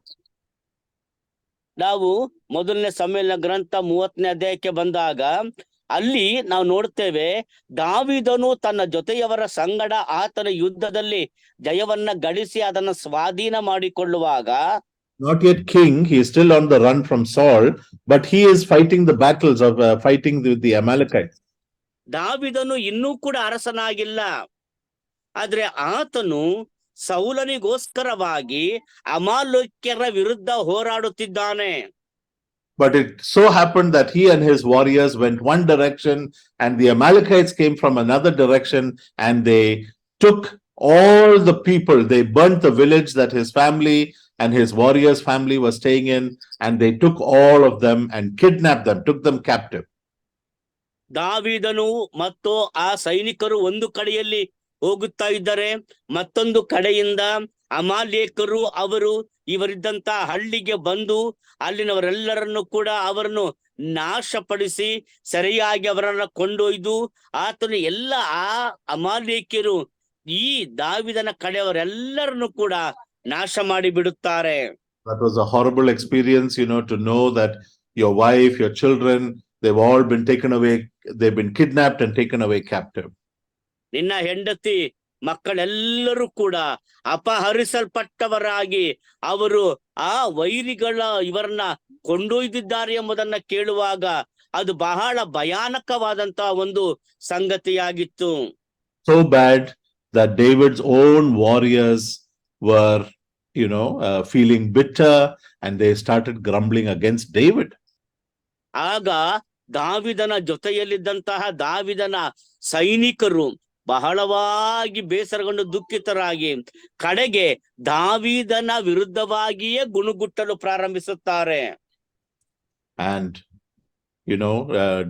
ನಾವು ಮೊದಲನೇ ಸಮುವೇಲನ ಗ್ರಂಥ 30ನೇ ಅಧ್ಯಾಯಕ್ಕೆ ಬಂದಾಗ ಅಲ್ಲಿ ನಾವು ನೋಡ್ತೇವೆ, ದಾವೀದನು ತನ್ನ ಜೊತೆಯವರ ಸಂಗಡ ಆತನ ಯುದ್ಧದಲ್ಲಿ ಜಯವನ್ನ ಗಳಿಸಿ ಅದನ್ನ ಸ್ವಾಧೀನ ಮಾಡಿಕೊಳ್ಳುವಾಗ, Not yet king, he is still on the run from Saul, but he is fighting the battles of fighting with the Amalekites. ದಾವೀದನು ಇನ್ನೂ ಕೂಡ ಅರಸನಾಗಿಲ್ಲ, ಆದ್ರೆ ಆತನು ಸೌಲನಿಗೋಸ್ಕರವಾಗಿ ಅಮಾಲೇಕ್ಯರ ವಿರುದ್ಧ ಹೋರಾಡುತ್ತಿದ್ದಾನೆ. But it so happened that he and his warriors went one direction and the Amalekites came from another direction, and they took all the people. They burnt the village that his family and his warriors' family was staying in, and they took all of them and kidnapped them, took them captive. ದಾವೀದನು ಮತ್ತು ಆ ಸೈನಿಕರು ಒಂದು ಕಡೆಯಲ್ಲಿ ಹೋಗುತ್ತಾ ಇದ್ದಾರೆ, ಮತ್ತೊಂದು ಕಡೆಯಿಂದ ಅಮಾಲೇಕರು ಅವರು ಇವರಿದ್ದಂತ ಹಳ್ಳಿಗೆ ಬಂದು ಅಲ್ಲಿನವರೆಲ್ಲರನ್ನು ಕೂಡ ಅವರನ್ನು ನಾಶಪಡಿಸಿ ಸರಿಯಾಗಿ ಅವರನ್ನ ಕೊಂಡೊಯ್ದು ಆತನು ಎಲ್ಲ ಆ ಅಮಾಲೇಕ್ಯರು ಈ ದಾವೀದನ ಕಡೆಯವರೆಲ್ಲರನ್ನು ಕೂಡ ನಾಶ ಮಾಡಿ ಬಿಡುತ್ತಾರೆ. That was a horrible experience, to know that your wife, your children, they've all been taken away. They've been kidnapped and taken away captive. ನಿನ್ನ ಹೆಂಡತಿ ಮಕ್ಕಳೆಲ್ಲರೂ ಕೂಡ ಅಪಹರಿಸಲ್ಪಟ್ಟವರಾಗಿ ಅವರು ಆ ವೈರಿಗಳ ಇವರನ್ನ ಕೊಂಡೊಯ್ದಿದ್ದಾರೆ ಎಂಬುದನ್ನ ಕೇಳುವಾಗ ಅದು ಬಹಳ ಭಯಾನಕವಾದಂತಹ ಒಂದು ಸಂಗತಿಯಾಗಿತ್ತು. So bad that David's own warriors were, feeling bitter, and they started grumbling against David. ಆಗ ದಾವಿದನ ಜೊತೆಯಲ್ಲಿದ್ದಂತಹ ದಾವಿದನ ಸೈನಿಕರು ಬಹಳವಾಗಿ ಬೇಸರಗೊಂಡು ದುಃಖಿತರಾಗಿ ಕಡೆಗೆ ದಾವೀದನ ವಿರುದ್ಧವಾಗಿಯೇ ಗುಣಗುಟ್ಟಲು ಪ್ರಾರಂಭಿಸುತ್ತಾರೆ. And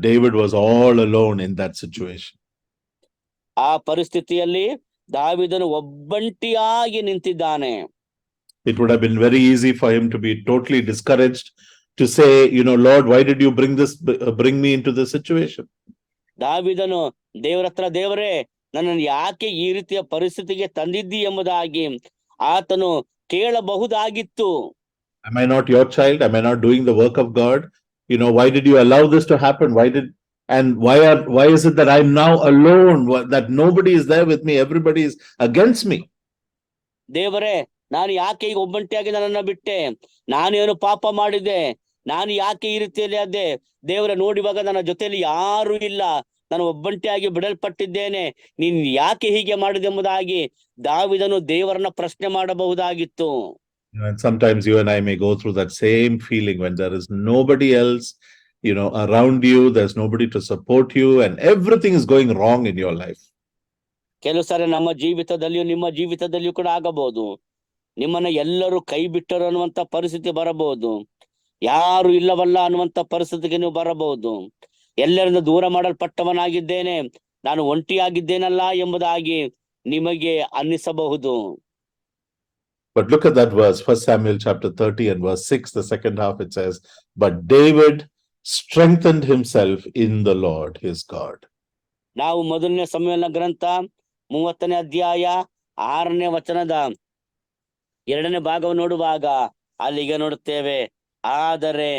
David was all alone in that situation. ಆ ಪರಿಸ್ಥಿತಿಯಲ್ಲಿ ದಾವೀದನು ಒಬ್ಬಂಟಿಯಾಗಿ ನಿಂತಿದ್ದಾನೆ. It would have been very easy for him to be totally discouraged, to say, Lord, why did you bring me into this situation? ದಾವೀದನು ದೇವರೇ, ನನ್ನನ್ನು ಯಾಕೆ ಈ ರೀತಿಯ ಪರಿಸ್ಥಿತಿಗೆ ತಂದಿದ್ದಿ ಎಂಬುದಾಗಿ ಆತನು ಕೇಳಬಹುದಾಗಿತ್ತು. Am I not your child? Am I not doing the work of God? Why did you allow this to happen? Why is it that I'm now alone, that nobody is there with me, everybody is against me? ದೇವರೇ, ನಾನು ಯಾಕೆ ಈಗ ಒಬ್ಬಂಟಿಯಾಗಿ ನನ್ನನ್ನ ಬಿಟ್ಟೆ? ನಾನೇನು ಪಾಪ ಮಾಡಿದೆ? ನಾನು ಯಾಕೆ ಈ ರೀತಿಯಲ್ಲಿ ಅದೇ? ದೇವರ ನೋಡಿವಾಗ ನನ್ನ ಜೊತೆಯಲ್ಲಿ ಯಾರು ಇಲ್ಲ, ನಾನು ಒಬ್ಬಂಟಿಯಾಗಿ ಬಿಡಲ್ಪಟ್ಟಿದ್ದೇನೆ, ನೀನ್ ಯಾಕೆ ಹೀಗೆ ಮಾಡಿದೆ ಎಂಬುದಾಗಿ ದಾವೀದನು ದೇವರನ್ನ ಪ್ರಶ್ನೆ ಮಾಡಬಹುದಾಗಿತ್ತು. And sometimes you and I may go through that same feeling when there is nobody else, around you, there's nobody to support you, and everything is going wrong in your life. ಕೆಲವು ಸಾರಿ ನಮ್ಮ ಜೀವಿತದಲ್ಲಿಯೂ ನಿಮ್ಮ ಜೀವಿತದಲ್ಲಿಯೂ ಕೂಡ ಆಗಬಹುದು. ನಿಮ್ಮನ್ನ ಎಲ್ಲರೂ ಕೈ ಬಿಟ್ಟರು ಅನ್ನುವಂತ ಪರಿಸ್ಥಿತಿ ಬರಬಹುದು. ಯಾರು ಇಲ್ಲವಲ್ಲ ಅನ್ನುವಂತ ಪರಿಸ್ಥಿತಿಗೆ ನೀವು ಬರಬಹುದು. ಎಲ್ಲರಿಂದ ದೂರ ಮಾಡಲ್ಪಟ್ಟವನಾಗಿದ್ದೇನೆ, ನಾನು ಒಂಟಿಯಾಗಿದ್ದೇನಲ್ಲ ಎಂಬುದಾಗಿ ನಿಮಗೆ ಅನ್ನಿಸಬಹುದು. But look at that verse, 1 Samuel chapter 30 and verse 6, the second half, it says, but David strengthened himself in the Lord his God. ನಾವು ಮೊದಲನೇ ಸಮುವೇಲನ ಗ್ರಂಥ 30ನೇ ಅಧ್ಯಾಯ 6ನೇ ವಚನದ 2ನೇ ಭಾಗವನ್ನು ನೋಡುವಾಗ ಅಲ್ಲಿಗೆ ನೋಡುತ್ತೇವೆ, ಆದರೆ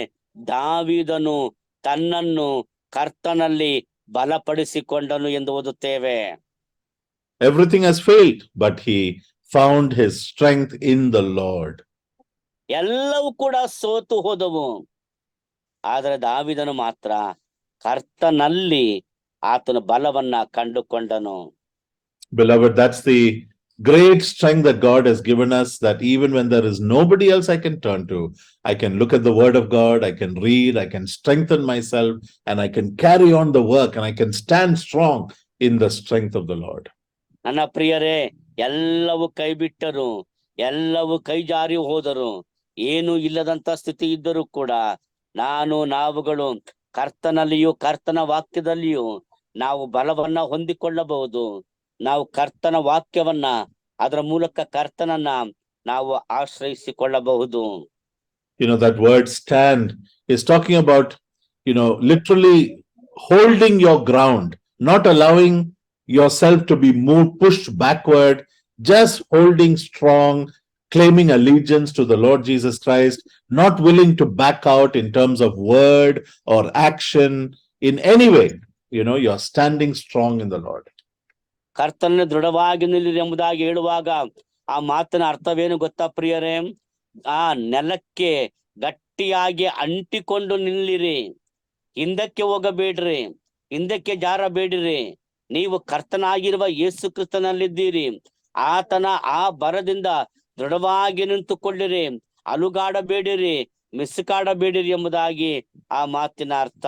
ದಾವೀದನು ತನ್ನನ್ನು ಕರ್ತನಲ್ಲಿ ಬಲಪಡಿಸಿಕೊಂಡನು ಎಂದು ಓದುತ್ತೇವೆ. Everything has failed, but he found his strength in the Lord. ಎಲ್ಲವೂ ಕೂಡ ಸೋತು ಹೋದವು, ಆದರೆ ದಾವೀದನು ಮಾತ್ರ ಕರ್ತನಲ್ಲಿ ಆತನ ಬಲವನ್ನ ಕಂಡುಕೊಂಡನು. Beloved, that's the great strength that God has given us, that even when there is nobody else I can turn to, I can look at the word of God, I can read, I can strengthen myself, and I can carry on the work, and I can stand strong in the strength of the Lord. ನನ್ನ ಪ್ರಿಯರೇ, ಎಲ್ಲವೂ ಕೈ ಬಿಟ್ಟರು, ಎಲ್ಲವೂ ಕೈ ಜಾರಿ ಹೋದರು, ಏನು ಇಲ್ಲದಂತ ಸ್ಥಿತಿ ಇದ್ದರೂ ಕೂಡ ನಾವುಗಳು ಕರ್ತನಲ್ಲಿಯೂ ಕರ್ತನ ವಾಕ್ಯದಲ್ಲಿಯೂ ನಾವು ಬಲವನ್ನ ಹೊಂದಿಕೊಳ್ಳಬಹುದು. ನಾವು ಕರ್ತನ ವಾಕ್ಯವನ್ನ, ಅದರ ಮೂಲಕ ಕರ್ತನನ್ನ ನಾವು ಆಶ್ರಯಿಸಿಕೊಳ್ಳಬಹುದು. That word stand is talking about, literally holding your ground, not allowing yourself to be moved, pushed backward, just holding strong, claiming allegiance to the Lord Jesus Christ, not willing to back out in terms of word or action in any way. You're standing strong in the Lord. ಕರ್ತನ ದೃಢವಾಗಿ ನಿಲ್ಲಿರಿ ಎಂಬುದಾಗಿ ಹೇಳುವಾಗ ಆ ಮಾತಿನ ಅರ್ಥವೇನು ಗೊತ್ತಾ ಪ್ರಿಯರೇ? ಆ ನೆಲಕ್ಕೆ ಗಟ್ಟಿಯಾಗಿ ಅಂಟಿಕೊಂಡು ನಿಲ್ಲಿರಿ, ಹಿಂದಕ್ಕೆ ಹೋಗಬೇಡ್ರಿ, ಹಿಂದಕ್ಕೆ ಜಾರಬೇಡಿರಿ. ನೀವು ಕರ್ತನಾಗಿರುವ ಯೇಸು ಕ್ರಿಸ್ತನಲ್ಲಿದ್ದೀರಿ, ಆತನ ಆ ಬರದಿಂದ ದೃಢವಾಗಿ ನಿಂತುಕೊಳ್ಳಿರಿ, ಅಲುಗಾಡಬೇಡಿರಿ, ಮಿಸುಕಾಡಬೇಡಿರಿ ಎಂಬುದಾಗಿ ಆ ಮಾತಿನ ಅರ್ಥ.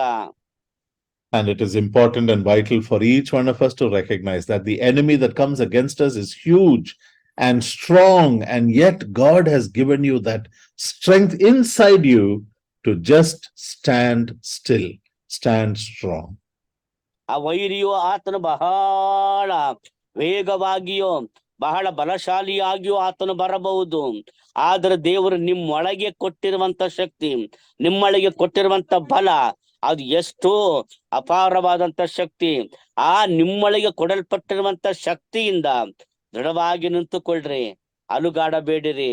And it is important and vital for each one of us to recognize that the enemy that comes against us is huge and strong, and yet God has given you that strength inside you to just stand still, stand strong. ಆ ವೈರಿಯು ಆತನು ಬಹಳ ವೇಗವಾಗಿಯೋ ಬಹಳ ಬಲಶಾಲಿಯಾಗಿಯೂ ಆತನು ಬರಬಹುದು. ಆದ್ರೆ ದೇವರು ನಿಮ್ಮೊಳಗೆ ಕೊಟ್ಟಿರುವಂತ ಶಕ್ತಿ, ನಿಮ್ಮೊಳಗೆ ಕೊಟ್ಟಿರುವಂತ ಬಲ, ಅದು ಎಷ್ಟೋ ಅಪಾರವಾದಂತ ಶಕ್ತಿ. ಆ ನಿಮ್ಮೊಳಗೆ ಕೊಡಲ್ಪಟ್ಟಿರುವಂತ ಶಕ್ತಿಯಿಂದ ದೃಢವಾಗಿ ನಿಂತುಕೊಳ್ಳ್ರಿ, ಅಲುಗಾಡಬೇಡಿರಿ.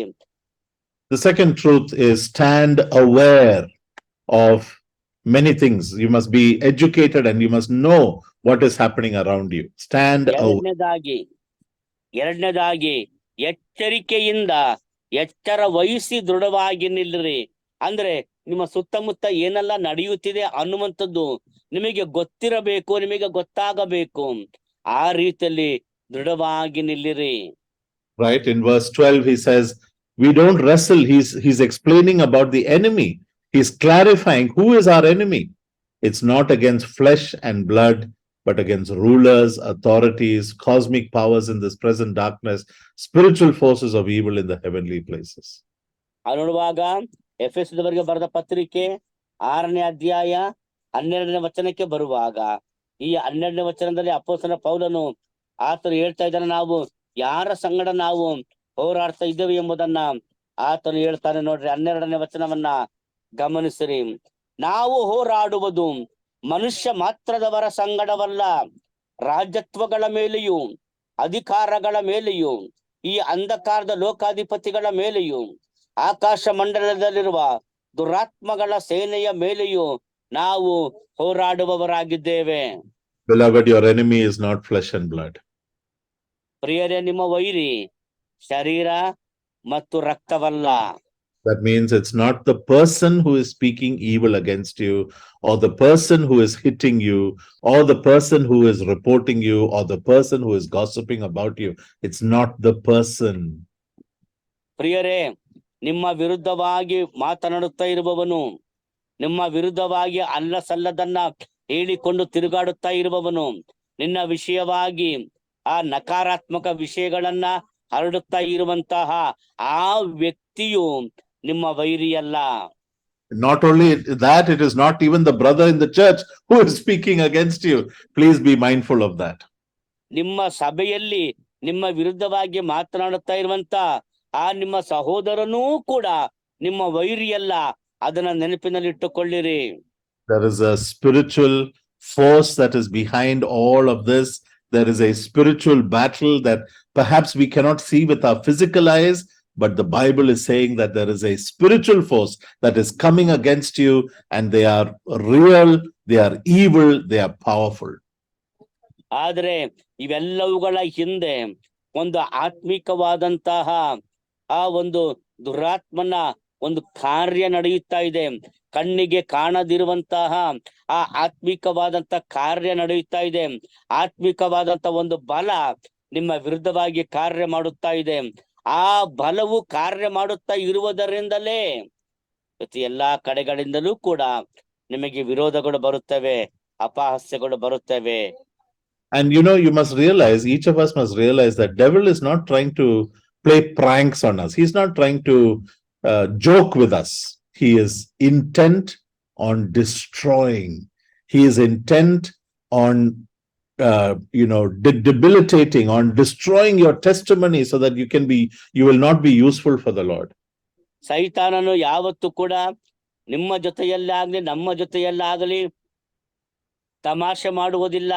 The second truth is stand aware of many things. You must be educated and you must know what is happening around you. Stand aware. ಎರಡನೇದಾಗಿ ಎಚ್ಚರಿಕೆಯಿಂದ ಎಚ್ಚರ ವಹಿಸಿ ದೃಢವಾಗಿ ನಿಲ್ಲಿರಿ. ಅಂದ್ರೆ ನಿಮ್ಮ ಸುತ್ತಮುತ್ತ ಏನೆಲ್ಲ ನಡೆಯುತ್ತಿದೆ ಅನ್ನುವಂಥದ್ದು ನಿಮಗೆ ಗೊತ್ತಿರಬೇಕು, ನಿಮಗೆ ಗೊತ್ತಾಗಬೇಕು. ಆ ರೀತಿಯಲ್ಲಿ ದೃಢವಾಗಿ ನಿಲ್ಲಿರಿ. Right, in verse 12 he says we don't wrestle. He's explaining about the enemy. He's clarifying who is our enemy. It's not against flesh and blood, but against rulers, authorities, cosmic powers in this present darkness, spiritual forces of evil in the heavenly places. ನೋಡುವಾಗ ಎಫೆಸದವರಿಗೆ ಬರೆದ ಪತ್ರಿಕೆ 6ನೇ ಅಧ್ಯಾಯ 12ನೇ ವಚನಕ್ಕೆ ಬರುವಾಗ, ಈ 12ನೇ ವಚನದಲ್ಲಿ ಅಪೊಸ್ತಲ ಪೌಲನು ಆತನು ಹೇಳ್ತಾ ಇದ್ದಾನೆ, ನಾವು ಯಾರ ಸಂಗಡ ನಾವು ಹೋರಾಡ್ತಾ ಇದ್ದೇವೆ ಎಂಬುದನ್ನ ಆತನು ಹೇಳ್ತಾನೆ. ನೋಡ್ರಿ, 12ನೇ ವಚನವನ್ನ ಗಮನಿಸಿರಿ. ನಾವು ಹೋರಾಡುವುದು ಮನುಷ್ಯ ಮಾತ್ರದವರ ಸಂಗಡವಲ್ಲ, ರಾಜ್ಯತ್ವಗಳ ಮೇಲೆಯೂ ಅಧಿಕಾರಗಳ ಮೇಲೆಯೂ ಈ ಅಂಧಕಾರದ ಲೋಕಾಧಿಪತಿಗಳ ಮೇಲೆಯೂ ಆಕಾಶ ಮಂಡಲದಲ್ಲಿರುವ ದುರಾತ್ಮಗಳ ಸೇನೆಯ ಮೇಲೆಯೂ ನಾವು ಹೋರಾಡುವವರಾಗಿದ್ದೇವೆ. Beloved, your enemy is not flesh and blood. ಪ್ರಿಯರೇ, ನಿಮ್ಮ ವೈರಿ ಶರೀರ ಮತ್ತು ರಕ್ತವಲ್ಲ. That means it's not the person who is speaking evil against you, or the person who is hitting you, or the person who is reporting you, or the person who is gossiping about you. It's not the person. ಪ್ರಿಯರೇ, ನಿಮ್ಮ ವಿರುದ್ಧವಾಗಿ ಮಾತನಾಡುತ್ತಾ ಇರುವವನು, ನಿಮ್ಮ ವಿರುದ್ಧವಾಗಿ ಅಲ್ಲ ಸಲ್ಲದನ್ನ ಹೇಳಿಕೊಂಡು ತಿರುಗಾಡುತ್ತಾ ಇರುವವನು, ನಿನ್ನ ವಿಷಯವಾಗಿ ಆ ನಕಾರಾತ್ಮಕ ವಿಷಯಗಳನ್ನ ಹರಡುತ್ತಾ ಇರುವಂತಹ ಆ ವ್ಯಕ್ತಿಯು ನಿಮ್ಮ ವೈರಿಯಲ್ಲ. Not only that, it is not even the brother in the church who is speaking against you. Please be mindful of that. ನಿಮ್ಮ ಸಭೆಯಲ್ಲಿ ನಿಮ್ಮ ವಿರುದ್ಧವಾಗಿ ಮಾತನಾಡುತ್ತಾ ಇರುವಂತ ಆ ನಿಮ್ಮ ಸಹೋದರನೂ ಕೂಡ ನಿಮ್ಮ ವೈರಿಯಲ್ಲ, ಅದನ್ನ ನೆನಪಿನಲ್ಲಿಟ್ಟುಕೊಳ್ಳಿರಿ. There is a spiritual force that is behind all of this. There is a spiritual battle that perhaps we cannot see with our physical eyes, but the Bible is saying that there is a spiritual force that is coming against you, and they are real, they are evil, they are powerful. ಆದ್ರೆ ಇವೆಲ್ಲವುಗಳ ಹಿಂದೆ ಒಂದು ಆತ್ಮಿಕವಾದಂತಹ ಆ ಒಂದು ದುರಾತ್ಮನ ಒಂದು ಕಾರ್ಯ ನಡೆಯುತ್ತಾ ಇದೆ. ಕಣ್ಣಿಗೆ ಕಾಣದಿರುವಂತಹ ಆ ಆತ್ಮಿಕವಾದಂತ ಕಾರ್ಯ ನಡೆಯುತ್ತಾ ಇದೆ. ಆತ್ಮಿಕವಾದಂತ ಒಂದು ಬಲ ನಿಮ್ಮ ವಿರುದ್ಧವಾಗಿ ಕಾರ್ಯ ಮಾಡುತ್ತಾ ಇದೆ. ಆ ಬಲವು ಕಾರ್ಯ ಮಾಡುತ್ತಾ ಇರುವುದರಿಂದಲೇ ಎಲ್ಲಾ ಕಡೆಗಳಿಂದಲೂ ಕೂಡ ನಿಮಗೆ ವಿರೋಧಗಳು ಬರುತ್ತವೆ, ಅಪಹಾಸ್ಯಗಳು ಬರುತ್ತವೆ. And you know, you must realize, each of us must realize that devil is not trying to play pranks on us. He's not trying to joke with us. He is intent on destroying. He is intent on debilitating, on destroying your testimony so that you will not be useful for the Lord. ಸೈತಾನನು ಯಾವತ್ತೂ ಕೂಡ ನಿಮ್ಮ ಜೊತೆಯಲ್ಲಾಗ್ಲಿ ನಮ್ಮ ಜೊತೆಯಲ್ಲಾಗಲಿ ತಮಾಷೆ ಮಾಡುವುದಿಲ್ಲ.